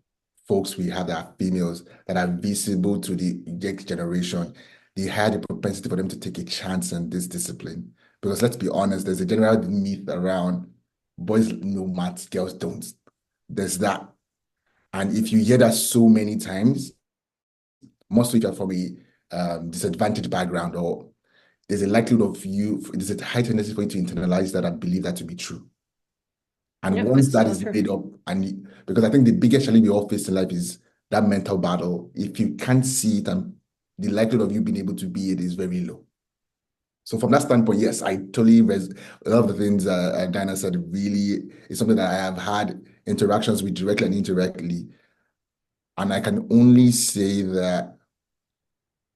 folks we have that are females that are visible to the next generation, the higher the propensity for them to take a chance in this discipline. Because let's be honest, there's a general myth around boys know maths, girls don't. There's that. And if you hear that so many times, most of you are from a disadvantaged background, or there's a likelihood of there's a high tendency for you to internalize that and believe that to be true. And Yep, once it's that so is true. made up, and because I think the biggest challenge we all face in life is that mental battle. If you can't see it, and the likelihood of you being able to be it is very low. So from that standpoint, yes, I totally a lot of the things Dinah said really is something that I have had interactions with directly and indirectly. And I can only say that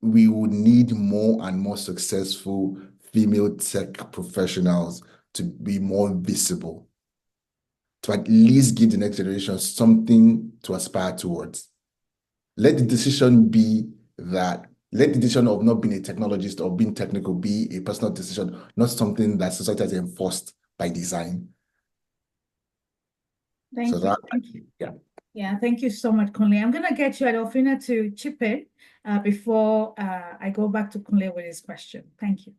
we would need more and more successful female tech professionals to be more visible, to at least give the next generation something to aspire towards. Let the decision of not being a technologist or being technical be a personal decision, not something that society has enforced by design. Thank So you. that, Thank you. yeah. Yeah, thank you so much, Kunle. I'm going to get you, Adolphina, to chip in before I go back to Kunle with his question. Thank you.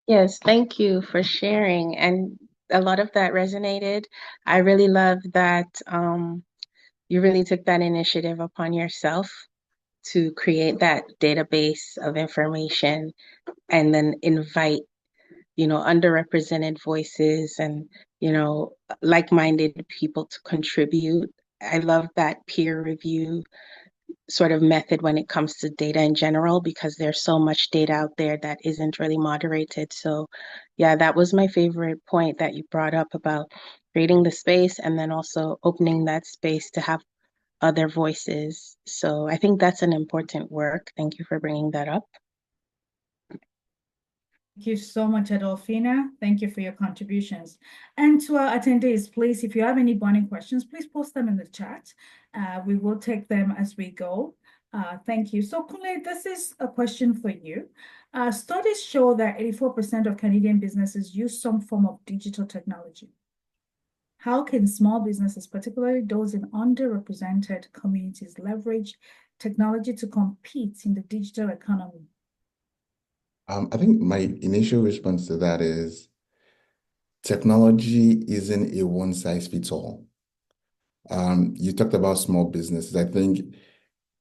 Yes, thank you for sharing. And a lot of that resonated. I really love that you really took that initiative upon yourself to create that database of information and then invite underrepresented voices and, like-minded people to contribute. I love that peer review sort of method when it comes to data in general, because there's so much data out there that isn't really moderated. So yeah, that was my favorite point that you brought up about creating the space and then also opening that space to have other voices. So I think that's an important work. Thank you for bringing that up. Thank you so much, Adolphina. Thank you for your contributions. And to our attendees, please, if you have any burning questions, please post them in the chat. We will take them as we go. Thank you. So, Kunle, this is a question for you. Studies show that 84% of Canadian businesses use some form of digital technology. How can small businesses, particularly those in underrepresented communities, leverage technology to compete in the digital economy? I think my initial response to that is technology isn't a one size fits all. You talked about small businesses. I think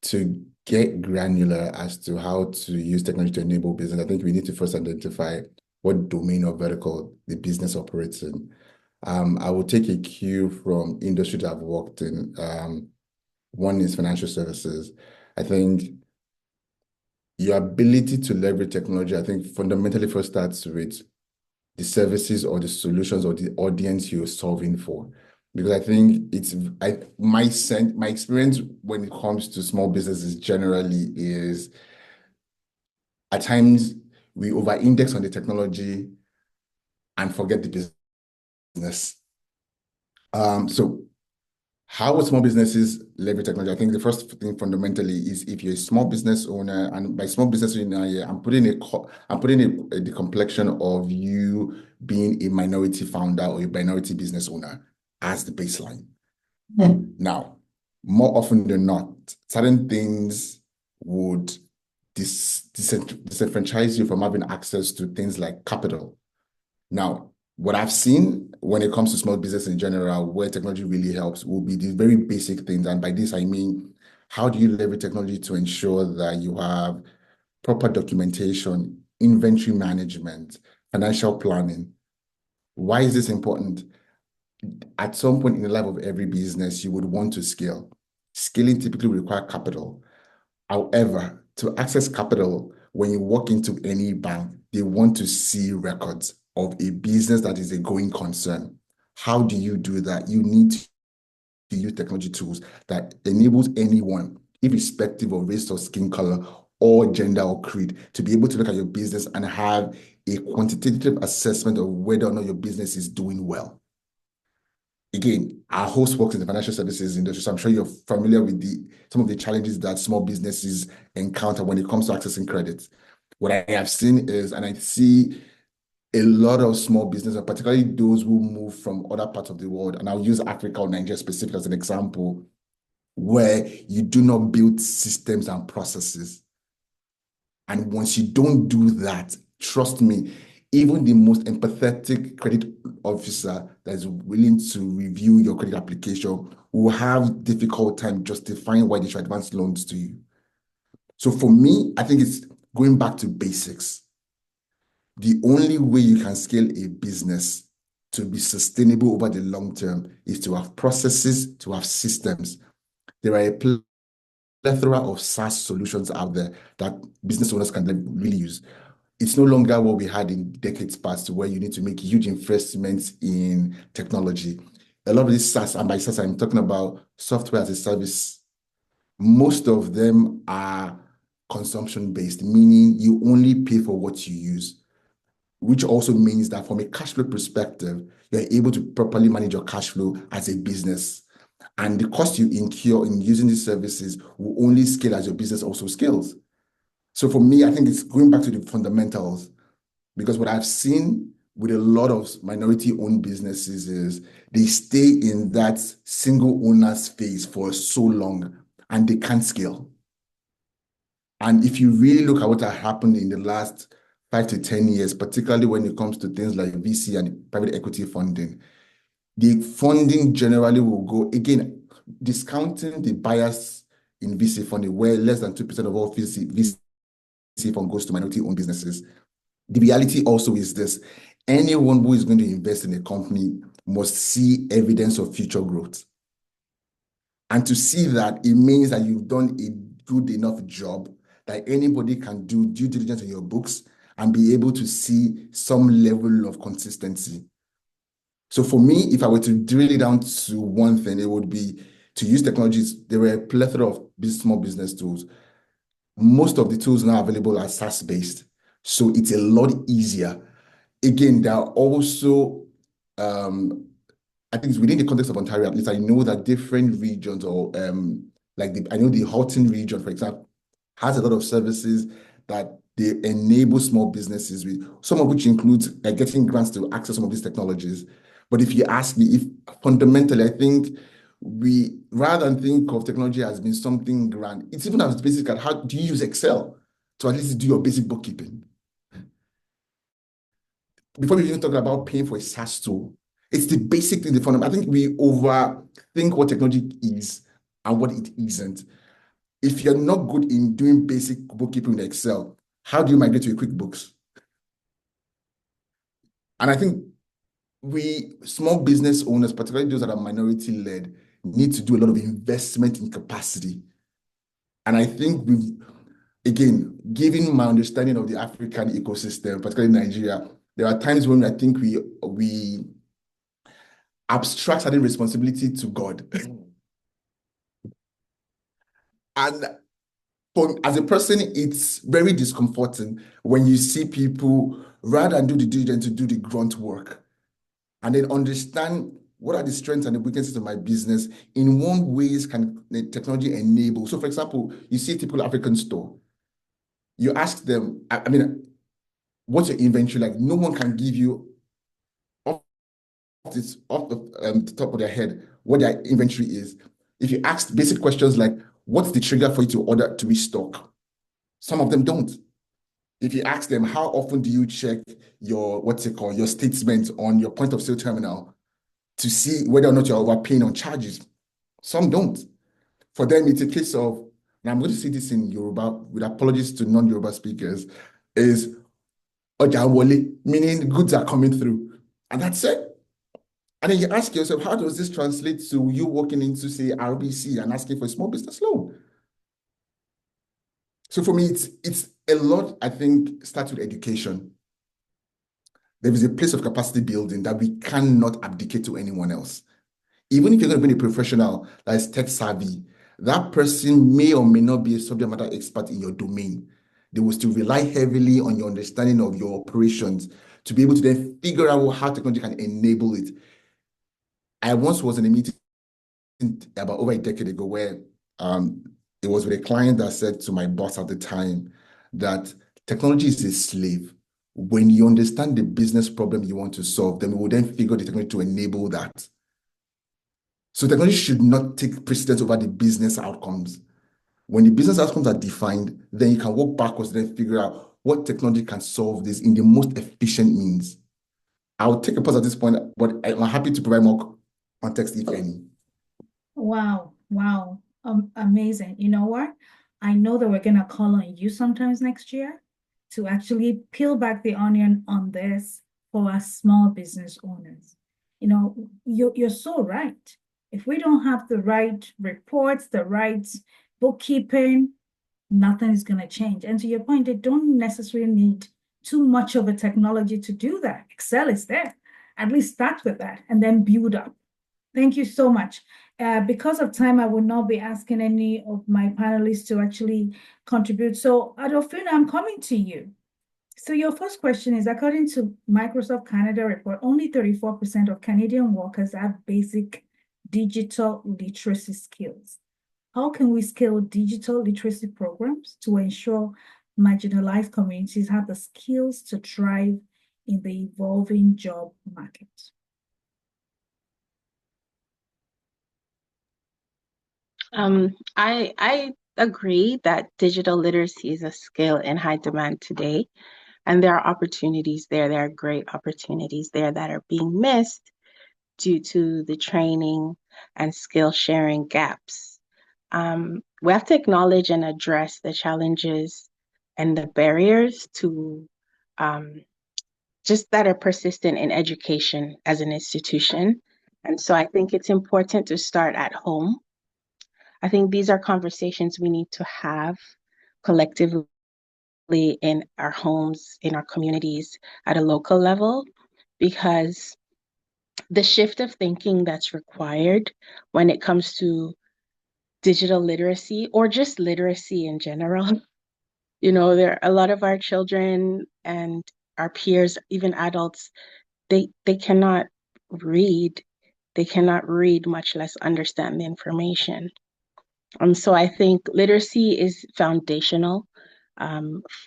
to get granular as to how to use technology to enable business, I think we need to first identify what domain or vertical the business operates in. I will take a cue from industry that I've worked in. One is financial services. I think your ability to leverage technology, I think fundamentally first starts with the services or the solutions or the audience you're solving for. Because I think my experience when it comes to small businesses generally is at times we over-index on the technology and forget the business. So how would small businesses leverage technology? I think the first thing fundamentally is if you're a small business owner, and by small business owner, I'm putting the complexion of you being a minority founder or a minority business owner as the baseline. Now, more often than not, certain things would disenfranchise you from having access to things like capital. Now, what I've seen when it comes to small business in general, where technology really helps, will be these very basic things. And by this, I mean, how do you leverage technology to ensure that you have proper documentation, inventory management, financial planning? Why is this important? At some point in the life of every business, you would want to scale. Scaling typically requires capital. However, to access capital, when you walk into any bank, they want to see records of a business that is a going concern. How do you do that? You need to use technology tools that enables anyone, irrespective of race or skin color or gender or creed, to be able to look at your business and have a quantitative assessment of whether or not your business is doing well. Again, our host works in the financial services industry, so I'm sure you're familiar with some of the challenges that small businesses encounter when it comes to accessing credit. What I have seen is, and I see a lot of small businesses, particularly those who move from other parts of the world, and I'll use Africa or Nigeria specific as an example, where you do not build systems and processes. And once you don't do that, trust me, even the most empathetic credit officer that is willing to review your credit application will have difficult time justifying why they should advance loans to you. So for me, I think it's going back to basics. The only way you can scale a business to be sustainable over the long term is to have processes, to have systems. There are a plethora of SaaS solutions out there that business owners can really use. It's no longer what we had in decades past, where you need to make huge investments in technology. A lot of these SaaS, and by SaaS, I'm talking about software as a service. Most of them are consumption-based, meaning you only pay for what you use, which also means that from a cash flow perspective, you're able to properly manage your cash flow as a business. And the cost you incur in using these services will only scale as your business also scales. So for me, I think it's going back to the fundamentals, because what I've seen with a lot of minority-owned businesses is they stay in that single owner's phase for so long and they can't scale. And if you really look at what has happened in the last 5 to 10 years, particularly when it comes to things like VC and private equity funding, the funding generally will go, again, discounting the bias in VC funding, where less than 2% of all VC fund goes to minority-owned businesses. The reality also is this: anyone who is going to invest in a company must see evidence of future growth. And to see that, it means that you've done a good enough job that anybody can do due diligence in your books and be able to see some level of consistency. So for me, if I were to drill it down to one thing, it would be to use technologies. There were a plethora of small business tools. Most of the tools now available are SaaS-based, so it's a lot easier. Again, there are also, I think within the context of Ontario, at least I know that different regions or I know the Halton region, for example, has a lot of services that they enable small businesses with, some of which includes getting grants to access some of these technologies. But if you ask me, if fundamentally, I think we, rather than think of technology as being something grand, it's even as basic as how do you use Excel to at least do your basic bookkeeping? Before we even talk about paying for a SaaS tool, it's the basic thing, the fundamental. I think we overthink what technology is and what it isn't. If you're not good in doing basic bookkeeping in Excel, how do you migrate to a QuickBooks? And I think we, small business owners, particularly those that are minority-led, need to do a lot of investment in capacity. And I think again, given my understanding of the African ecosystem, particularly Nigeria, there are times when I think we abstract certain responsibility to God. And as a person, it's very discomforting when you see people, rather than do the diligence, to do the grunt work and then understand what are the strengths and the weaknesses of my business. In what ways can the technology enable? So, for example, you see a typical African store. You ask them, I mean, what's your inventory like? No one can give you off the top of their head what their inventory is. If you ask basic questions like, what's the trigger for you to order to restock? Some of them don't. If you ask them, how often do you check your, your statement on your point of sale terminal to see whether or not you're overpaying on charges? Some don't. For them, it's a case of, and I'm going to say this in Yoruba, with apologies to non-Yoruba speakers, is ọjà wọlé, meaning goods are coming through. And that's it. And then you ask yourself, how does this translate to you walking into, say, RBC and asking for a small business loan? So for me, it's a lot, I think, starts with education. There is a place of capacity building that we cannot abdicate to anyone else. Even if you're going to be a professional that is tech savvy, that person may or may not be a subject matter expert in your domain. They will still rely heavily on your understanding of your operations to be able to then figure out how technology can enable it. I once was in a meeting about over a decade ago where it was with a client that said to my boss at the time that technology is a slave. When you understand the business problem you want to solve, then we will then figure the technology to enable that. So technology should not take precedence over the business outcomes. When the business outcomes are defined, then you can work backwards and then figure out what technology can solve this in the most efficient means. I'll take a pause at this point, but I'm happy to provide more context if any. Wow, wow, amazing. You know what? I know that we're gonna call on you sometimes next year to actually peel back the onion on this for our small business owners. You know, you're so right. If we don't have the right reports, the right bookkeeping, nothing is gonna change. And to your point, they don't necessarily need too much of a technology to do that. Excel is there. At least start with that and then build up. Thank you so much. Because of time, I will not be asking any of my panelists to actually contribute. So Adolphona, I'm coming to you. So your first question is, according to Microsoft Canada report, only 34% of Canadian workers have basic digital literacy skills. How can we scale digital literacy programs to ensure marginalized communities have the skills to thrive in the evolving job market? I agree that digital literacy is a skill in high demand today, and there are opportunities there. There are great opportunities there that are being missed due to the training and skill sharing gaps. We have to acknowledge and address the challenges and the barriers to just that are persistent in education as an institution. And so I think it's important to start at home. I think these are conversations we need to have collectively in our homes, in our communities, at a local level, because the shift of thinking that's required when it comes to digital literacy or just literacy in general. There a lot of our children and our peers, even adults, they cannot read. They cannot read, much less understand the information. So I think literacy is foundational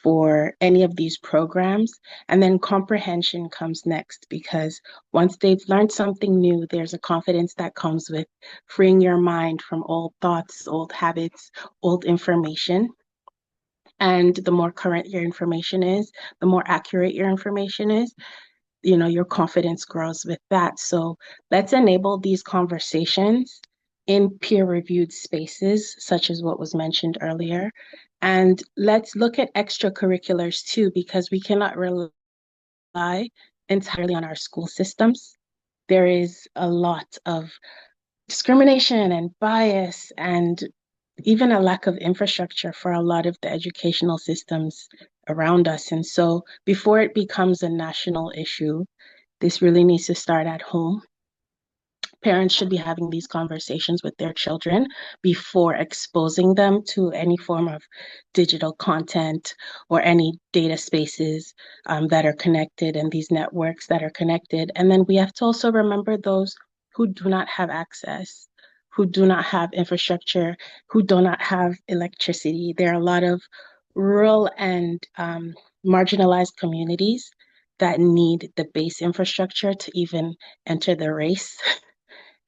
for any of these programs. And then comprehension comes next, because once they've learned something new, there's a confidence that comes with freeing your mind from old thoughts, old habits, old information. And the more current your information is, the more accurate your information is, your confidence grows with that. So let's enable these conversations in peer-reviewed spaces, such as what was mentioned earlier. And let's look at extracurriculars too, because we cannot rely entirely on our school systems. There is a lot of discrimination and bias and even a lack of infrastructure for a lot of the educational systems around us. And so before it becomes a national issue, this really needs to start at home. Parents should be having these conversations with their children before exposing them to any form of digital content or any data spaces that are connected and these networks that are connected. And then we have to also remember those who do not have access, who do not have infrastructure, who do not have electricity. There are a lot of rural and marginalized communities that need the base infrastructure to even enter the race.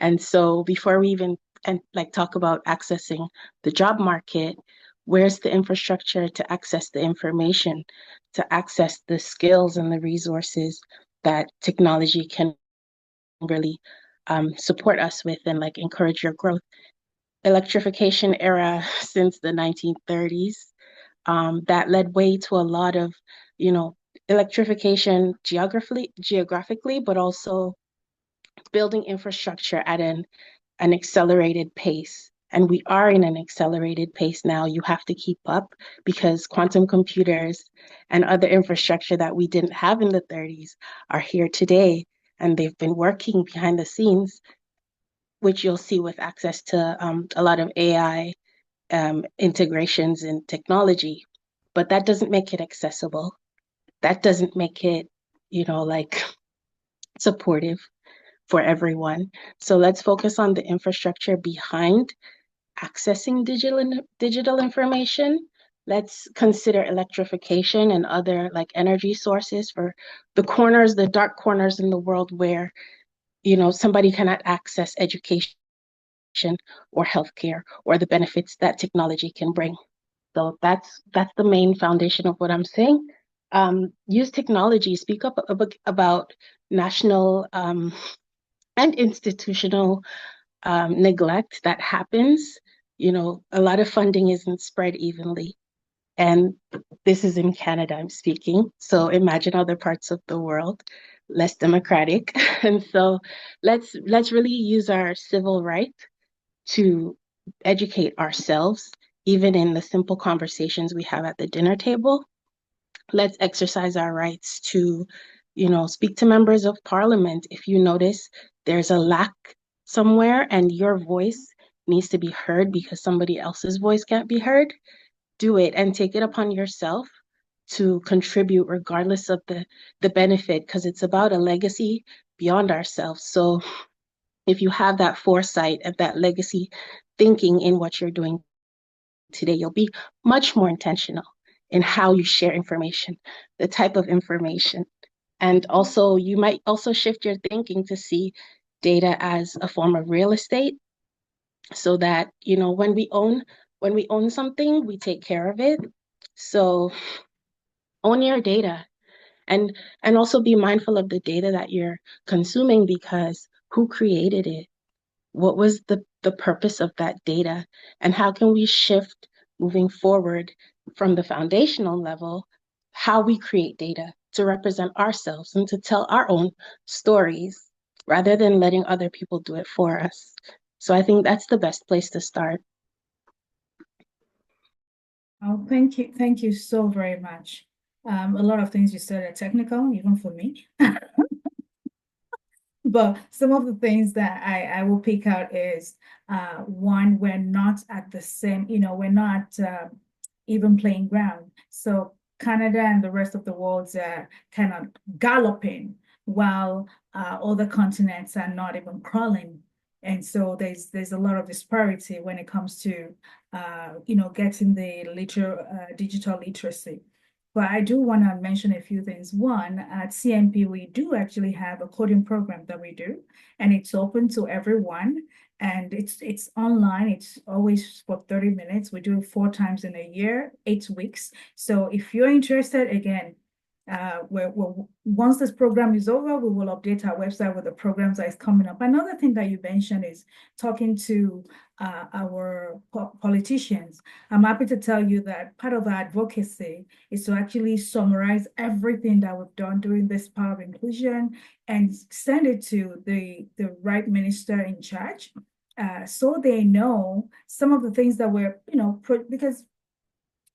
And so before we even talk about accessing the job market, where's the infrastructure to access the information, to access the skills and the resources that technology can really support us with and encourage your growth? Electrification era since the 1930s, that led way to a lot of, electrification geographically, but also building infrastructure at an accelerated pace. And we are in an accelerated pace now. You have to keep up because quantum computers and other infrastructure that we didn't have in the 30s are here today. And they've been working behind the scenes, which you'll see with access to a lot of AI integrations in technology. But that doesn't make it accessible. That doesn't make it, supportive for everyone. So let's focus on the infrastructure behind accessing digital information. Let's consider electrification and other energy sources for the dark corners in the world where, somebody cannot access education or healthcare or the benefits that technology can bring. So that's the main foundation of what I'm saying. Use technology, speak up about national and institutional neglect that happens. A lot of funding isn't spread evenly. And this is in Canada, I'm speaking. So imagine other parts of the world, less democratic. And so let's really use our civil right to educate ourselves, even in the simple conversations we have at the dinner table. Let's exercise our rights to, speak to members of parliament. If you notice there's a lack somewhere and your voice needs to be heard because somebody else's voice can't be heard, do it and take it upon yourself to contribute regardless of the benefit, because it's about a legacy beyond ourselves. So if you have that foresight and that legacy thinking in what you're doing today, you'll be much more intentional in how you share information, the type of information. And also, you might also shift your thinking to see data as a form of real estate, so that, when we own something, we take care of it. So own your data, and also be mindful of the data that you're consuming, because who created it? What was the purpose of that data? And how can we shift moving forward from the foundational level, how we create data, to represent ourselves and to tell our own stories rather than letting other people do it for us. So I think that's the best place to start. Oh, thank you. Thank you so very much. A lot of things you said are technical, even for me. But some of the things that I will pick out is one, we're not at the same, we're not even playing ground. So Canada and the rest of the world's kind of galloping while other continents are not even crawling. And so there's a lot of disparity when it comes to getting the digital literacy. But I do want to mention a few things. One, at CMP, we do actually have a coding program that we do, and it's open to everyone. And it's online. It's always for 30 minutes. We do it 4 times in a year, 8 weeks. So if you're interested, again, once this program is over, we will update our website with the programs that is coming up. Another thing that you mentioned is talking to our politicians. I'm happy to tell you that part of our advocacy is to actually summarize everything that we've done during this part of inclusion and send it to the right minister in charge, so they know some of the things that we're, because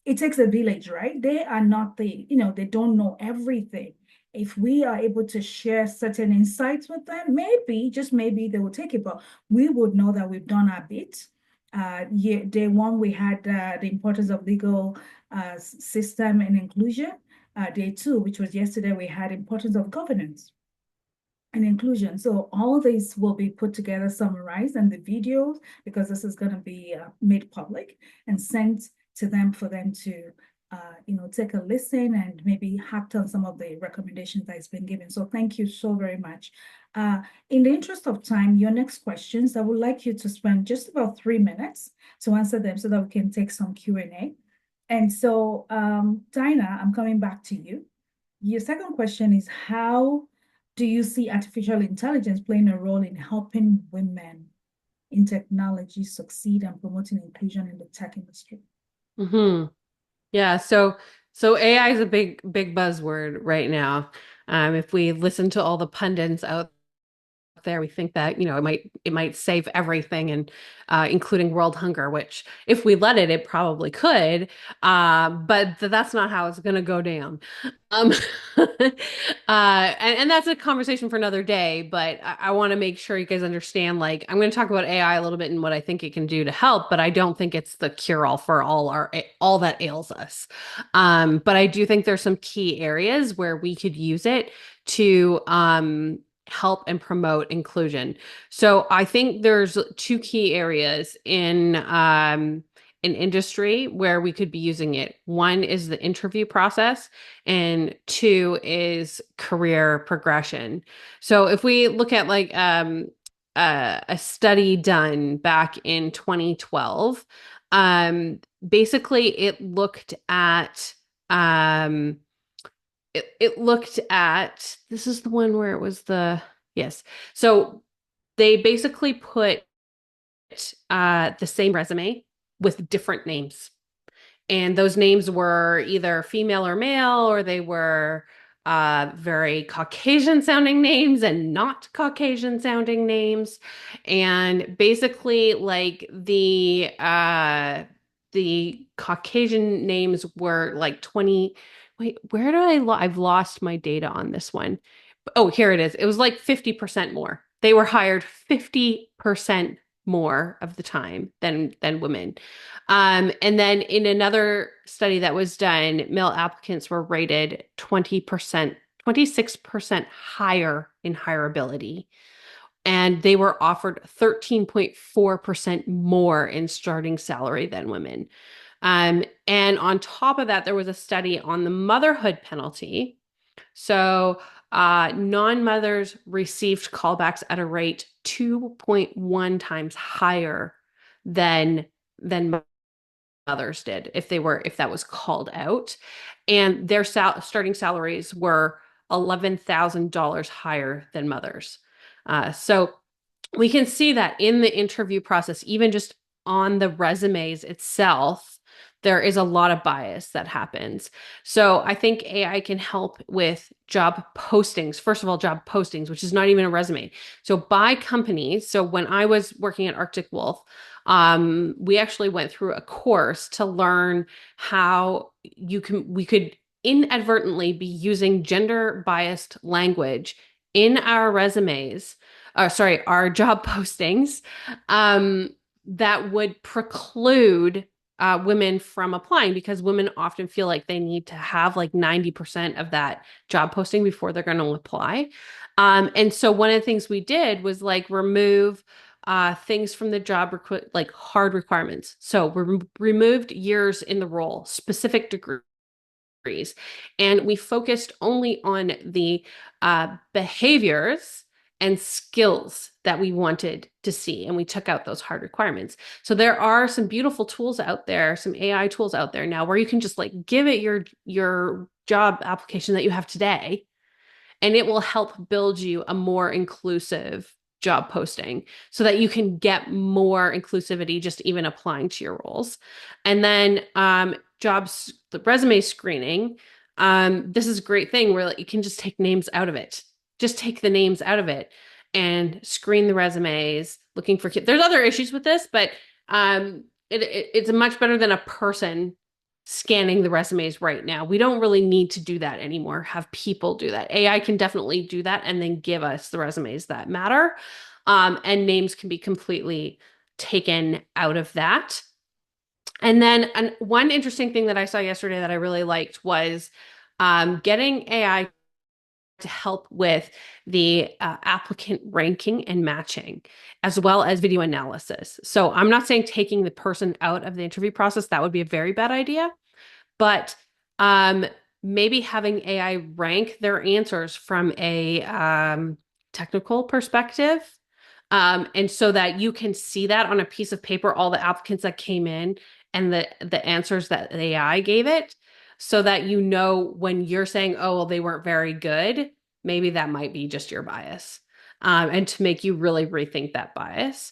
it takes a village, right? They are not they don't know everything. If we are able to share certain insights with them, maybe, just maybe, they will take it, but we would know that we've done our bit. Day one, we had the importance of legal system and inclusion. Day two, which was yesterday, we had importance of governance and inclusion. So all these will be put together, summarized, and the videos, because this is going to be made public and sent to them for them to take a listen and maybe act on some of the recommendations that has been given. So thank you so very much. In the interest of time, your next questions, I would like you to spend just about 3 minutes to answer them so that we can take some Q&A. And so, Dinah, I'm coming back to you. Your second question is, how do you see artificial intelligence playing a role in helping women in technology succeed and promoting inclusion in the tech industry? Mm-hmm. Yeah, so AI is a big buzzword right now. If we listen to all the pundits out there, we think that it might save everything, and including world hunger, which if we let it probably could, but that's not how it's going to go down. And that's a conversation for another day, but I want to make sure you guys understand, like, I'm going to talk about AI a little bit and what I think it can do to help, but I don't think it's the cure-all for all that ails us. But I do think there's some key areas where we could use it to help and promote inclusion. So I think there's 2 key areas in industry where we could be using it. One is the interview process, and 2 is career progression. So if we look at like a study done back in 2012, basically it looked at this is the one where it was yes. So they basically put the same resume with different names. And those names were either female or male, or they were very Caucasian sounding names and not Caucasian sounding names. And basically, like, the Caucasian names were like 20. Wait, where did I've lost my data on this one. Oh, here it is. It was like 50% more. They were hired 50% more of the time than women. And then in another study that was done, male applicants were rated 26% higher in hireability. And they were offered 13.4% more in starting salary than women. And on top of that, there was a study on the motherhood penalty. So non-mothers received callbacks at a rate 2.1 times higher than mothers did if that was called out, and their starting salaries were $11,000 higher than mothers. So we can see that in the interview process, even just on the resumes itself, there is a lot of bias that happens. So I think AI can help with job postings. First of all, job postings, which is not even a resume. So by companies. So when I was working at Arctic Wolf, we actually went through a course to learn how we could inadvertently be using gender biased language in our resumes, our job postings, that would preclude women from applying, because women often feel like they need to have like 90% of that job posting before they're going to apply. And so one of the things we did was like remove things from the job, like hard requirements. So we removed years in the role, specific degrees, and we focused only on the behaviors and skills that we wanted to see. And we took out those hard requirements. So there are some beautiful tools out there, some AI tools out there now where you can just like give it your job application that you have today, and it will help build you a more inclusive job posting so that you can get more inclusivity just even applying to your roles. And then the resume screening, this is a great thing where like, you can just take names out of it. Just take the names out of it and screen the resumes looking for kids. There's other issues with this, but it's much better than a person scanning the resumes right now. We don't really need to do that anymore. Have people do that. AI can definitely do that and then give us the resumes that matter. And names can be completely taken out of that. And then one interesting thing that I saw yesterday that I really liked was getting AI to help with the applicant ranking and matching, as well as video analysis. So I'm not saying taking the person out of the interview process. That would be a very bad idea. But maybe having AI rank their answers from a technical perspective. And so that you can see that on a piece of paper, all the applicants that came in and the answers that the AI gave it, so that you know when you're saying, oh, well, they weren't very good, maybe that might be just your bias, and to make you really rethink that bias.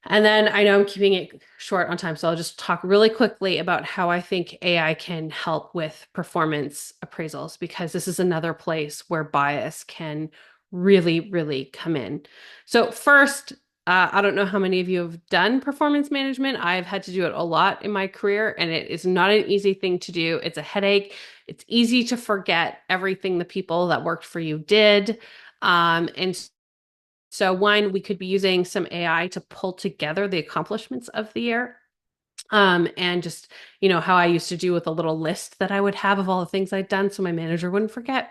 And then I know I'm keeping it short on time, so I'll just talk really quickly about how I think AI can help with performance appraisals, because this is another place where bias can really, really come in. So first, I don't know how many of you have done performance management. I've had to do it a lot in my career, and it is not an easy thing to do. It's a headache. It's easy to forget everything the people that worked for you did. And so one, we could be using some AI to pull together the accomplishments of the year. And just, how I used to do with a little list that I would have of all the things I'd done so my manager wouldn't forget.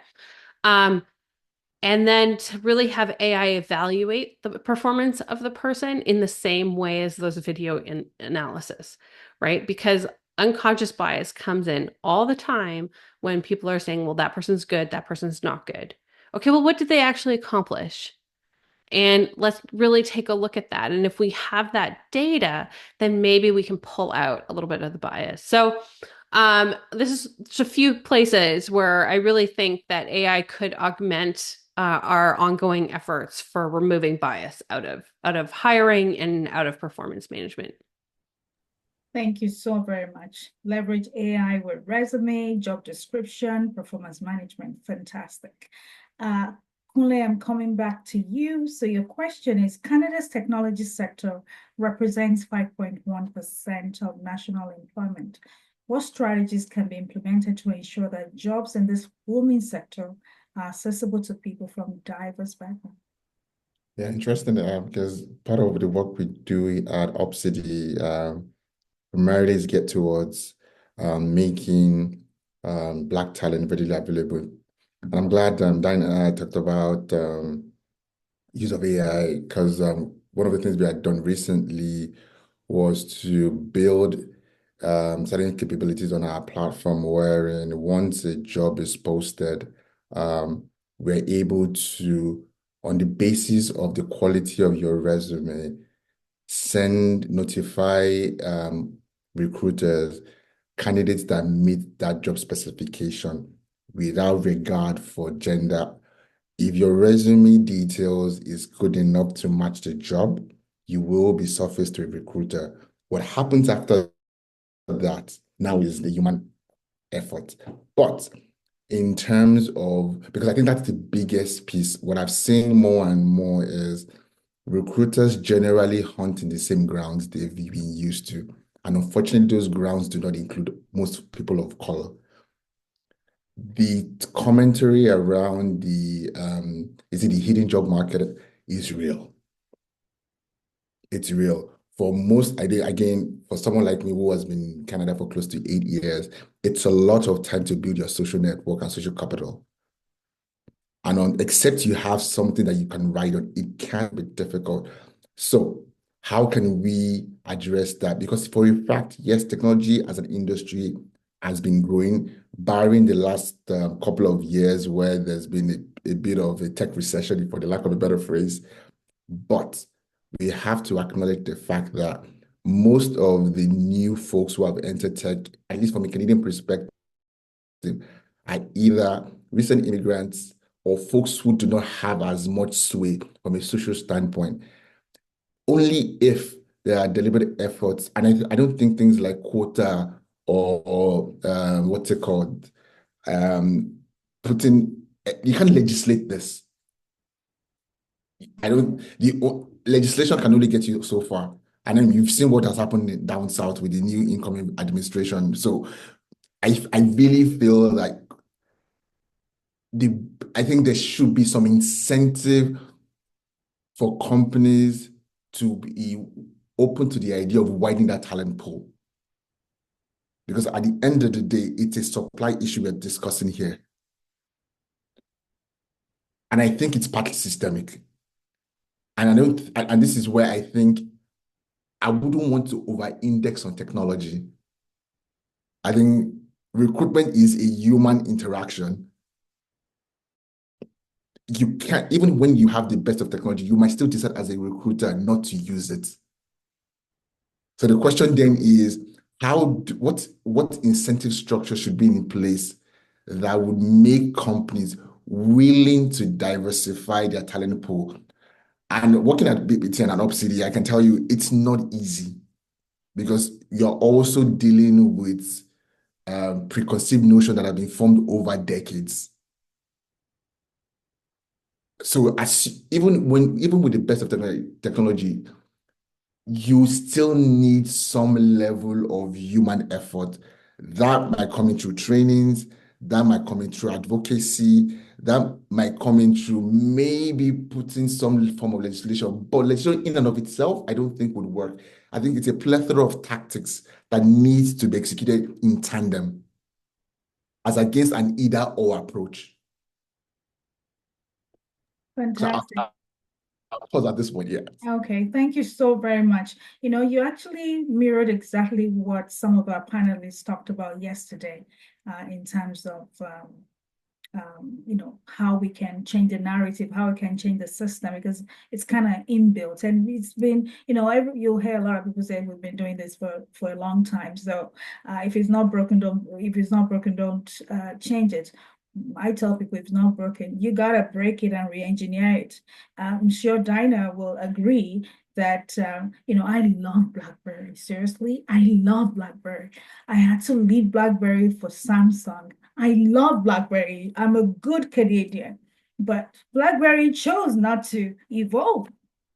And then to really have AI evaluate the performance of the person in the same way as those video analysis, right? Because unconscious bias comes in all the time when people are saying, well, that person's good, that person's not good. Okay, well, what did they actually accomplish? And let's really take a look at that. And if we have that data, then maybe we can pull out a little bit of the bias. So this is just a few places where I really think that AI could augment our ongoing efforts for removing bias out of hiring and out of performance management. Thank you so very much. Leverage AI with resume, job description, performance management. Fantastic. Kunle, I'm coming back to you. So your question is, Canada's technology sector represents 5.1% of national employment. What strategies can be implemented to ensure that jobs in this booming sector are accessible to people from diverse backgrounds? Yeah, interesting, because part of the work we do at Obsidy primarily is get towards making Black talent readily available. And I'm glad Dinah talked about use of AI, because one of the things we had done recently was to build certain capabilities on our platform, wherein once a job is posted, we're able to, on the basis of the quality of your resume, notify recruiters, candidates that meet that job specification without regard for gender. If your resume details is good enough to match the job, you will be surfaced to a recruiter. What happens after that now is the human effort. But in terms of, because I think that's the biggest piece, what I've seen more and more is recruiters generally hunt in the same grounds they've been used to. And unfortunately, those grounds do not include most people of color. The commentary around the hidden job market is real. It's real. For most, again, for someone like me who has been in Canada for close to 8 years, it's a lot of time to build your social network and social capital. And except you have something that you can ride on, it can be difficult. So how can we address that? Because for a fact, yes, technology as an industry has been growing, barring the last couple of years where there's been a bit of a tech recession, for the lack of a better phrase. But we have to acknowledge the fact that most of the new folks who have entered tech, at least from a Canadian perspective, are either recent immigrants or folks who do not have as much sway from a social standpoint. Only if there are deliberate efforts, and I don't think things like quota or what's it called, you can't legislate this. The legislation can only get you so far. And then you've seen what has happened down south with the new incoming administration. So I really feel like I think there should be some incentive for companies to be open to the idea of widening that talent pool. Because at the end of the day, it's a supply issue we're discussing here. And I think it's partly systemic. And this is where I think I wouldn't want to over-index on technology. I think recruitment is a human interaction. You can't, even when you have the best of technology, you might still decide as a recruiter not to use it. So the question then is, what incentive structure should be in place that would make companies willing to diversify their talent pool? And working at BPT and at UpCity, I can tell you it's not easy because you're also dealing with preconceived notions that have been formed over decades. So even with the best of technology, you still need some level of human effort. That might come in through trainings, that might come in through advocacy, that might come in through maybe putting some form of legislation. But legislation in and of itself, I don't think would work. I think it's a plethora of tactics that needs to be executed in tandem as against an either-or approach. Fantastic. I'll pause at this point, yeah. Okay, thank you so very much. You actually mirrored exactly what some of our panelists talked about yesterday in terms of how we can change the narrative, how we can change the system, because it's kind of inbuilt. And it's been, you'll hear a lot of people say we've been doing this for a long time. So if it's not broken, don't change it. I tell people if it's not broken, you gotta break it and re-engineer it. I'm sure Dinah will agree that I love BlackBerry. Seriously, I love BlackBerry. I had to leave BlackBerry for Samsung. I love BlackBerry. I'm a good Canadian, but BlackBerry chose not to evolve,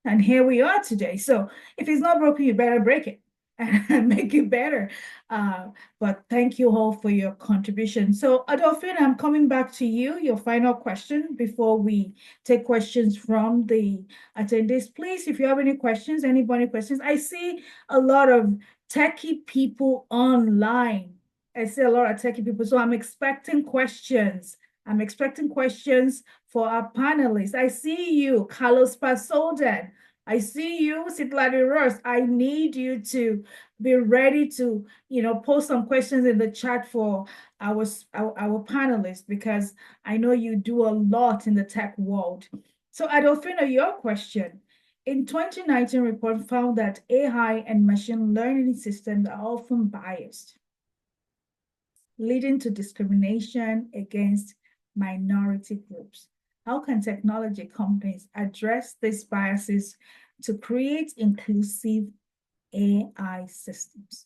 and here we are today. So if it's not broken, you better break it and make it better. But thank you all for your contribution. So Adolphona, I'm coming back to you, your final question before we take questions from the attendees. Please, if you have any questions, I see a lot of techie people online. So I'm expecting questions. For our panelists. I see you, Carlos Pasolden. I see you, Sitladi Ross. I need you to be ready to, post some questions in the chat for our panelists, because I know you do a lot in the tech world. So Adolphona, your question. In 2019 report found that AI and machine learning systems are often biased, leading to discrimination against minority groups. How can technology companies address these biases to create inclusive AI systems?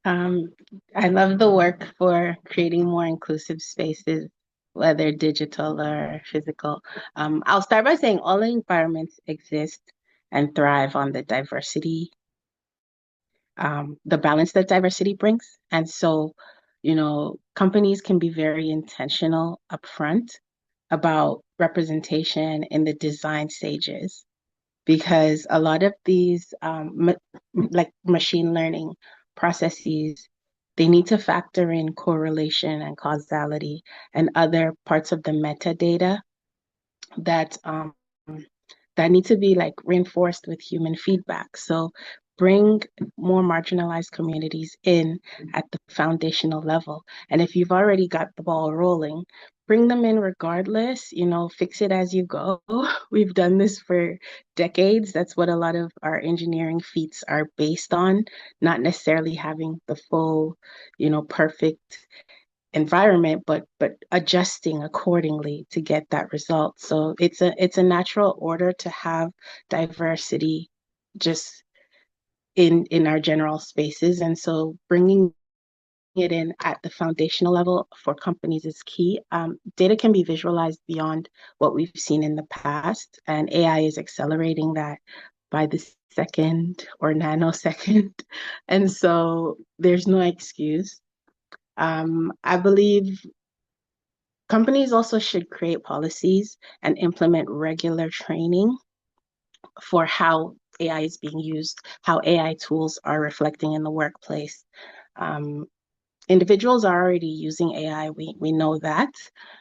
Um, I love the work for creating more inclusive spaces, whether digital or physical. I'll start by saying all environments exist and thrive on the balance that diversity brings. And so, companies can be very intentional upfront about representation in the design stages because a lot of these like machine learning processes, they need to factor in correlation and causality and other parts of the metadata that that need to be like reinforced with human feedback. So bring more marginalized communities in at the foundational level. And if you've already got the ball rolling, bring them in regardless, fix it as you go. We've done this for decades. That's what a lot of our engineering feats are based on, not necessarily having the full, perfect environment, but adjusting accordingly to get that result. So it's a natural order to have diversity just in our general spaces. And so bringing it in at the foundational level for companies is key. Data can be visualized beyond what we've seen in the past, and AI is accelerating that by the second or nanosecond. And so there's no excuse. I believe companies also should create policies and implement regular training for how AI is being used, how AI tools are reflecting in the workplace. Um, Individuals are already using AI, we know that.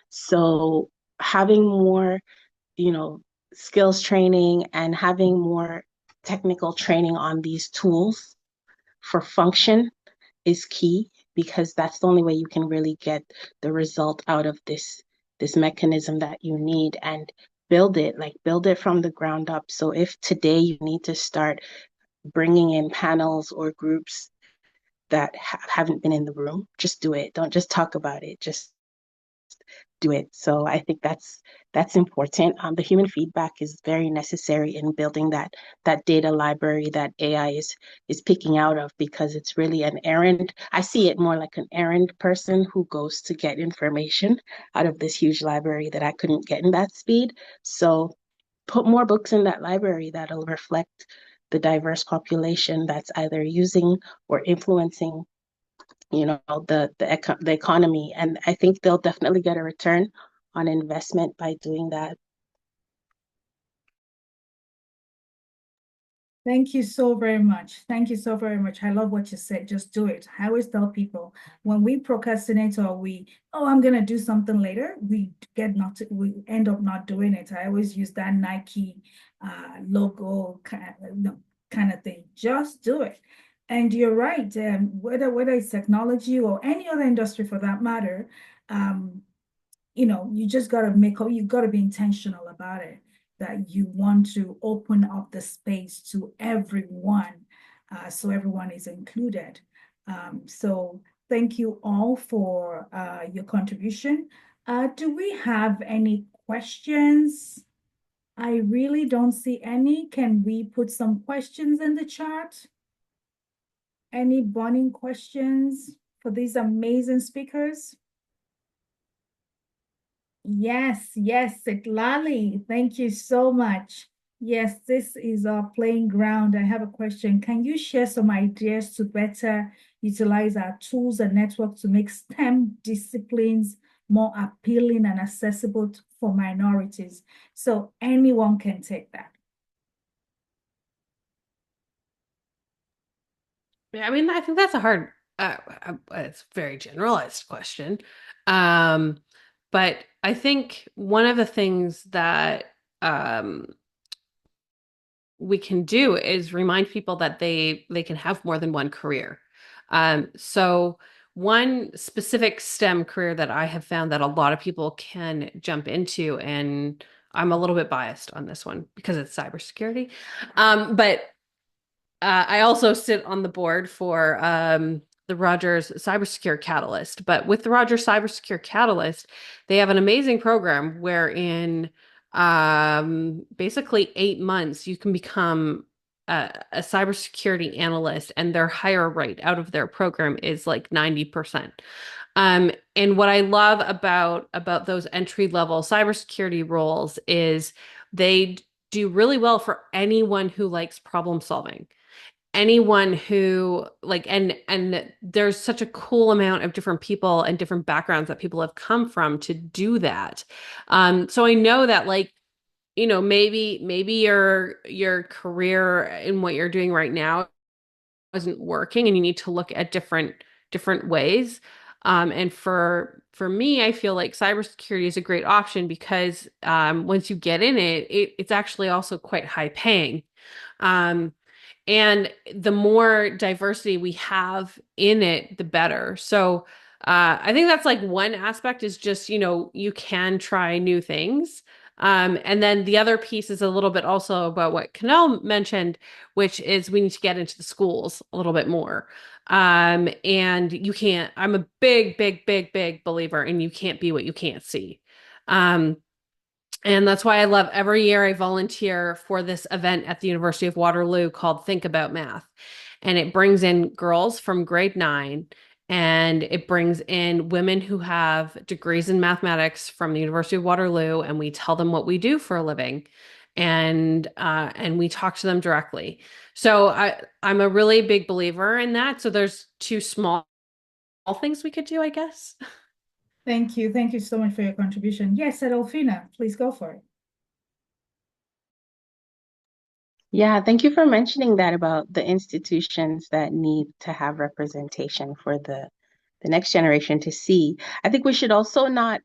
So having more, you know, skills training and having more technical training on these tools for function is key because that's the only way you can really get the result out of this mechanism that you need and build it from the ground up. So if today you need to start bringing in panels or groups that haven't been in the room, just do it. Don't just talk about it, just do it. So I think that's important. The human feedback is very necessary in building that data library that AI is picking out of because it's really an errand. I see it more like an errand person who goes to get information out of this huge library that I couldn't get in that speed. So put more books in that library that'll reflect the diverse population that's either using or influencing the economy, and I think they'll definitely get a return on investment by doing that. Thank you so very much. Thank you so very much. I love what you said. Just do it. I always tell people when we procrastinate or I'm gonna do something later, we end up not doing it. I always use that Nike logo kind of thing. Just do it. And you're right. Whether it's technology or any other industry for that matter, you just you gotta be intentional about it, that you want to open up the space to everyone, so everyone is included. So thank you all for your contribution. Do we have any questions? I really don't see any. Can we put some questions in the chat? Any burning questions for these amazing speakers? Yes, Lali, thank you so much. Yes, this is our playing ground. I have a question. Can you share some ideas to better utilize our tools and networks to make STEM disciplines more appealing and accessible for minorities? So anyone can take that. Yeah, I mean, I think that's a hard, it's a very generalized question. But I think one of the things that we can do is remind people that they can have more than one career. So one specific STEM career that I have found that a lot of people can jump into, and I'm a little bit biased on this one because it's cybersecurity. But I also sit on the board for the Rogers Cybersecure Catalyst. But with the Rogers Cybersecure Catalyst, they have an amazing program where in basically 8 months you can become a cybersecurity analyst, and their hire rate out of their program is like 90%. And what I love about those entry-level cybersecurity roles is they do really well for anyone who likes problem solving. Anyone who like, and there's such a cool amount of different people and different backgrounds that people have come from to do that. So I know that, like, you know, maybe your career in what you're doing right now isn't working, and you need to look at different ways. And for me, I feel like cybersecurity is a great option because once you get in it's actually also quite high paying. And the more diversity we have in it, the better. So I think that's like one aspect is just, you know, you can try new things. And then the other piece is a little bit also about what Kunle mentioned, which is we need to get into the schools a little bit more. And you can't, I'm a big believer in you can't be what you can't see. And that's why I love every year I volunteer for this event at the University of Waterloo called Think About Math. And it brings in girls from grade 9, and it brings in women who have degrees in mathematics from the University of Waterloo, and we tell them what we do for a living. And we talk to them directly. So I'm a really big believer in that. So there's two small things we could do, I guess. Thank you. Thank you so much for your contribution. Yes, Adolphina, please go for it. Yeah, thank you for mentioning that about the institutions that need to have representation for the next generation to see. I think we should also not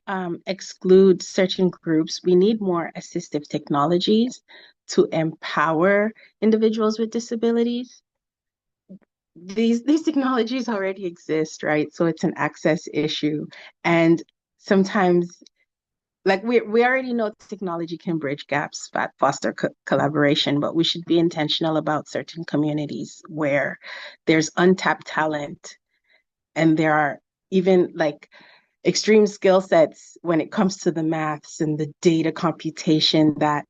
exclude certain groups. We need more assistive technologies to empower individuals with disabilities. These technologies already exist, right? So it's an access issue. And sometimes, like we already know technology can bridge gaps, foster collaboration, but we should be intentional about certain communities where there's untapped talent and there are even like extreme skill sets when it comes to the maths and the data computation that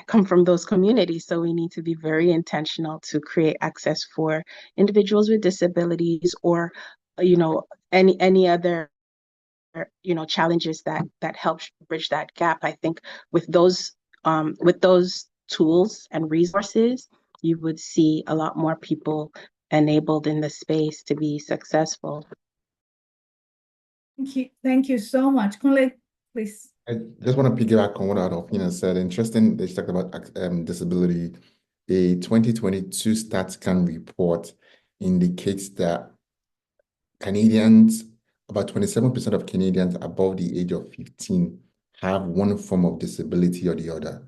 come from those communities. So we need to be very intentional to create access for individuals with disabilities or, you know, any other, you know, challenges that help bridge that gap. I think with those tools and resources, you would see a lot more people enabled in the space to be successful. Thank you. Thank you so much. Kunle, please. I just want to piggyback on what Adolphina said. Interesting that she talked about disability. A 2022 StatsCan report indicates that Canadians, about 27% of Canadians above the age of 15 have one form of disability or the other.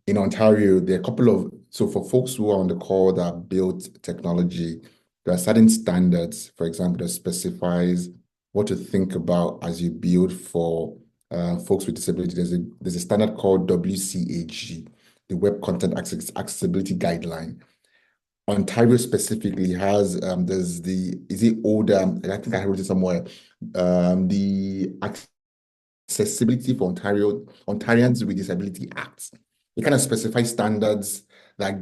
In Ontario, there are a couple of, so for folks who are on the call that build technology, there are certain standards, for example, that specifies what to think about as you build for folks with disability. There's a standard called WCAG, the Web Content Accessibility Guideline. Ontario specifically has there's the I think I wrote it somewhere, the Accessibility for Ontarians with Disability Act. It kind of specifies standards that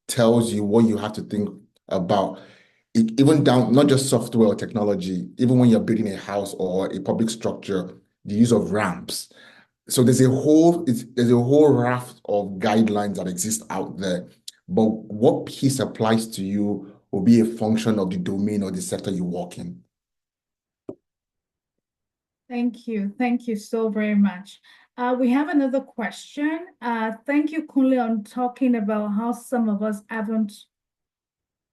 tells you what you have to think about, even down, not just software or technology, even when you're building a house or a public structure, the use of ramps. So there's a whole raft of guidelines that exist out there, but what piece applies to you will be a function of the domain or the sector you work in. Thank you. Thank you so very much. We have another question. Thank you, Kunle, on talking about how some of us haven't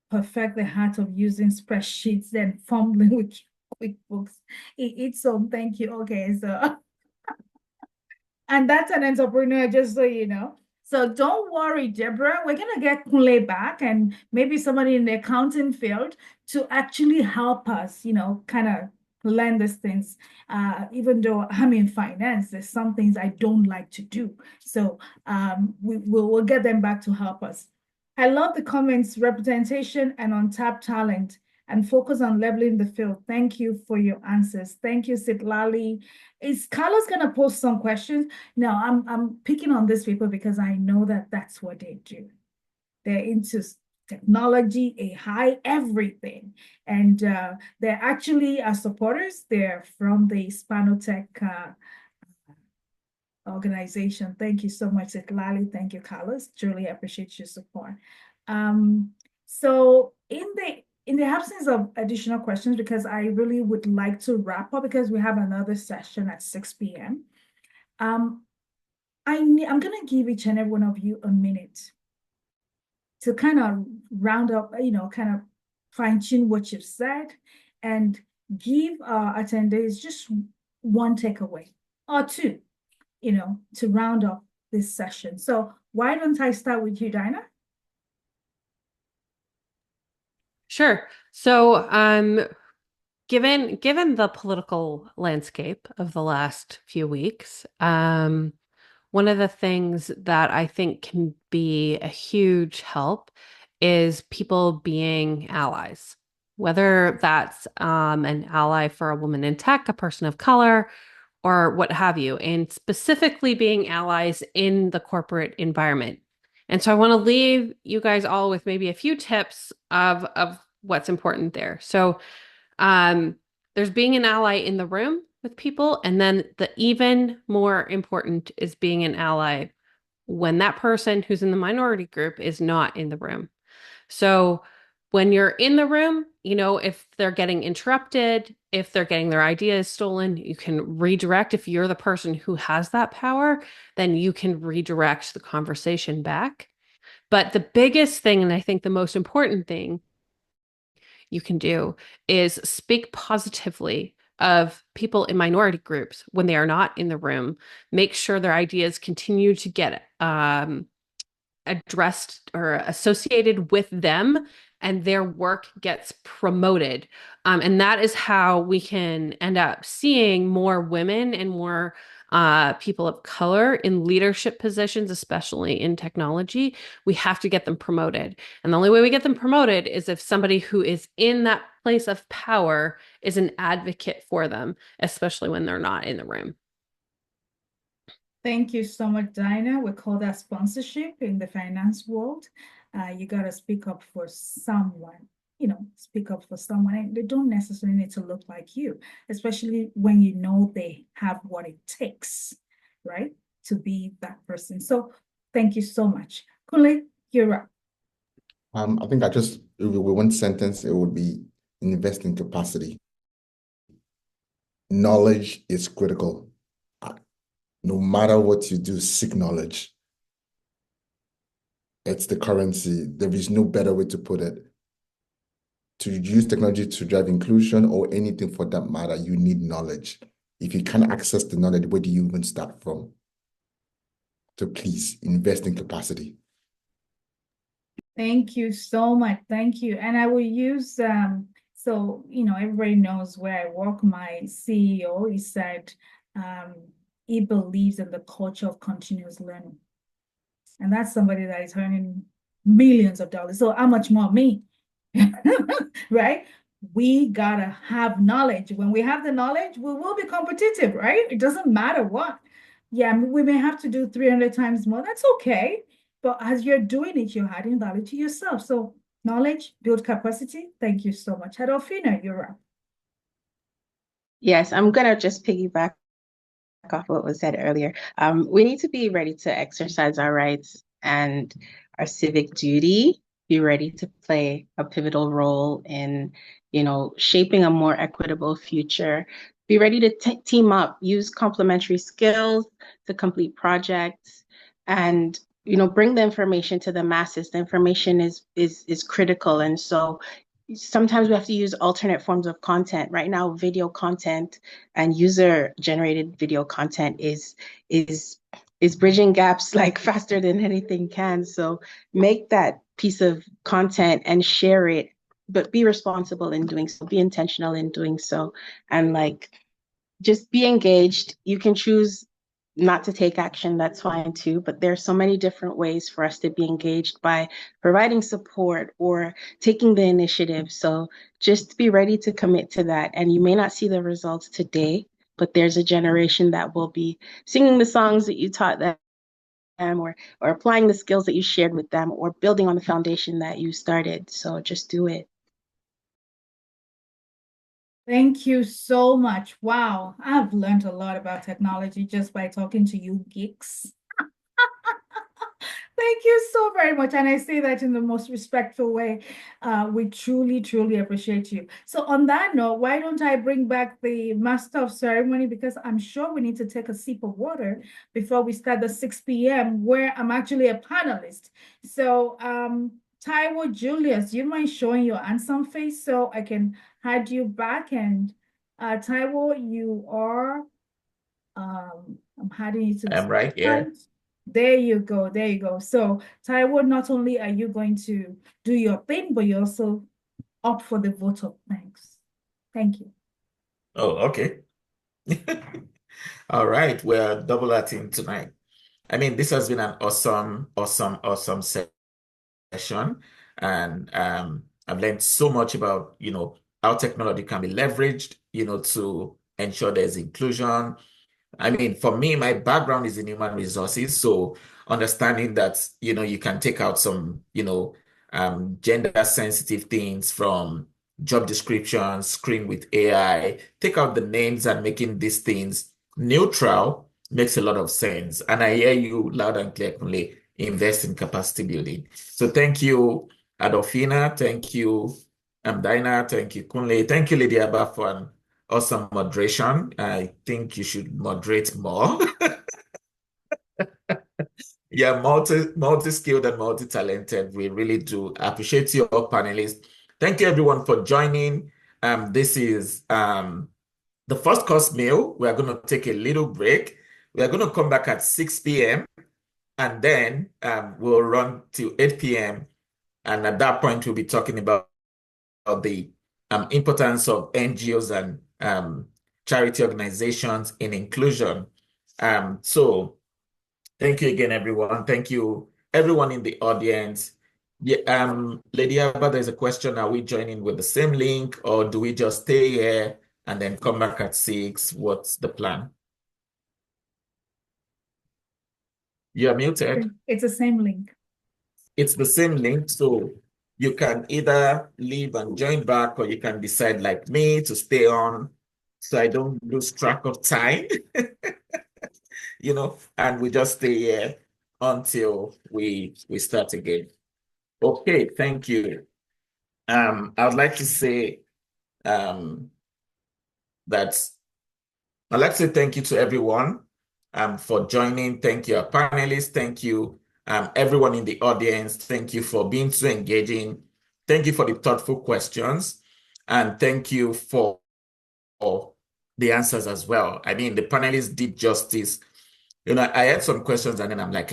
perfect the art of using spreadsheets and fumbling with QuickBooks. It's so thank you. Okay, so and that's an entrepreneur, just so you know. So don't worry, Deborah. We're gonna get Kunle back and maybe somebody in the accounting field to actually help us, you know, kind of learn these things. Even though I'm in finance, there's some things I don't like to do. So we'll get them back to help us. I love the comments, representation and untapped talent. and focus on leveling the field. Thank you for your answers. Thank you, Sitlali. Is Carlos going to post some questions? No, I'm picking on this paper because I know that that's what they do. They're into technology, AI, everything. And they're actually our supporters. They're from the Hispanotech organization. Thank you so much, Sitlali. Thank you, Carlos. Truly appreciate your support. So in the absence of additional questions, because I really would like to wrap up because we have another session at 6 p.m. I'm going to give each and every one of you a minute to kind of round up, kind of fine tune what you've said and give attendees just one takeaway or two, to round up this session. So why don't I start with you, Dinah? Sure. So, given the political landscape of the last few weeks, one of the things that I think can be a huge help is people being allies, whether that's an ally for a woman in tech, a person of color, or what have you, and specifically being allies in the corporate environment. And so I want to leave you guys all with maybe a few tips of what's important there. So there's being an ally in the room with people, and then the even more important is being an ally when that person who's in the minority group is not in the room. So when you're in the room, if they're getting interrupted, if they're getting their ideas stolen, you can redirect. If you're the person who has that power, then you can redirect the conversation back. But the biggest thing, and I think the most important thing you can do, is speak positively of people in minority groups when they are not in the room. Make sure their ideas continue to get addressed or associated with them, and their work gets promoted. And that is how we can end up seeing more women and more people of color in leadership positions, especially in technology. We have to get them promoted. And the only way we get them promoted is if somebody who is in that place of power is an advocate for them, especially when they're not in the room. Thank you so much, Dinah. We call that sponsorship in the finance world. You got to speak up for someone, speak up for someone. And they don't necessarily need to look like you, especially when you know they have what it takes, right, to be that person. So thank you so much. Kunle, you're up. I think with one sentence, it would be invest in capacity. Knowledge is critical. No matter what you do, seek knowledge. It's the currency. There is no better way to put it. To use technology to drive inclusion or anything for that matter, you need knowledge. If you can't access the knowledge, where do you even start from? So please invest in capacity. Thank you so much. Thank you. And I will use, so, everybody knows where I work. My CEO, he said, he believes in the culture of continuous learning. And that's somebody that is earning millions of dollars. So how much more me? Right? We gotta have knowledge. When we have the knowledge, we will be competitive, right? It doesn't matter what. Yeah, we may have to do 300 times more. That's okay. But as you're doing it, you're adding value to yourself. So knowledge, build capacity. Thank you so much. Adolphina, you're up. Yes, I'm gonna just piggyback off what was said earlier. We need to be ready to exercise our rights and our civic duty, be ready to play a pivotal role in, shaping a more equitable future. Be ready to team up, use complementary skills to complete projects, and bring the information to the masses. The information is critical, and so sometimes we have to use alternate forms of content. Right now, video content and user-generated video content is bridging gaps like faster than anything can. So make that piece of content and share it, but be responsible in doing so, be intentional in doing so, and just be engaged. You can choose not to take action, that's fine too. But there's so many different ways for us to be engaged by providing support or taking the initiative. So just be ready to commit to that. And you may not see the results today, but there's a generation that will be singing the songs that you taught them, or applying the skills that you shared with them, or building on the foundation that you started. So just do it. Thank you so much. Wow, I've learned a lot about technology just by talking to you geeks. Thank you so very much. And I say that in the most respectful way. We truly, truly appreciate you. So on that note, why don't I bring back the master of ceremony, because I'm sure we need to take a sip of water before we start the 6 p.m. where I'm actually a panelist. So Taiwo Julius, you mind showing your handsome face so I can add you back? And Taiwo, you are, I'm adding you to the I'm right here. There you go. There you go. So, Taiwo, not only are you going to do your thing, but you also opt for the vote of thanks. Thank you. Oh, okay. All right. We're double acting tonight. I mean, this has been an awesome, awesome, awesome session. And I've learned so much about, how technology can be leveraged, to ensure there's inclusion. I mean, for me, my background is in human resources, so understanding that, you can take out some, gender sensitive things from job descriptions, screen with AI, take out the names and making these things neutral makes a lot of sense. And I hear you loud and clear, Kunle, invest in capacity building. So thank you, Adolphina. Thank you, Dinah. Thank you, Kunle. Thank you, Lady Abba, for an awesome moderation. I think you should moderate more. Yeah, multi-skilled and multi-talented. We really do appreciate you all, panelists. Thank you everyone for joining. This is the first course meal. We are going to take a little break. We are going to come back at 6 p.m. and then we'll run till 8 p.m. And at that point, we'll be talking about the importance of NGOs and charity organizations in inclusion. So thank you again, everyone. Thank you, everyone in the audience. Yeah, Lady Abba, there's a question. Are we joining with the same link, or do we just stay here and then come back at 6? What's the plan? You're muted. It's the same link. It's the same link, so you can either leave and join back, or you can decide, like me, to stay on so I don't lose track of time. And we just stay here until we start again. Okay, thank you. I would like to say that I'd like to say thank you to everyone for joining. Thank you, our panelists. Thank you, everyone in the audience. Thank you for being so engaging. Thank you for the thoughtful questions. And thank you for the answers as well. I mean, the panelists did justice. I had some questions and then I'm like,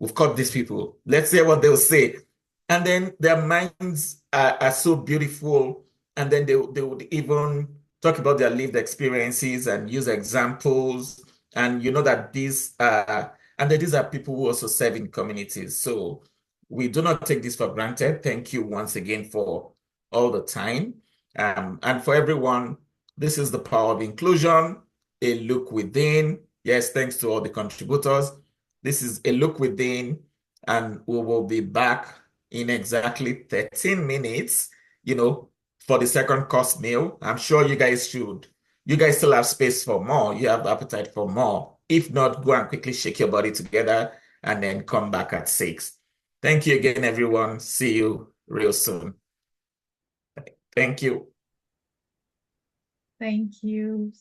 we've caught these people. Let's hear what they'll say. And then their minds are so beautiful. And then they would even talk about their lived experiences and use examples. And that these are people who also serve in communities. So we do not take this for granted. Thank you once again for all the time. And for everyone, this is the power of inclusion, a look within. Yes, thanks to all the contributors. This is a look within, and we will be back in exactly 13 minutes, for the second course meal. I'm sure you guys still have space for more. You have appetite for more. If not, go and quickly shake your body together and then come back at 6. Thank you again, everyone. See you real soon. Thank you. Thank you.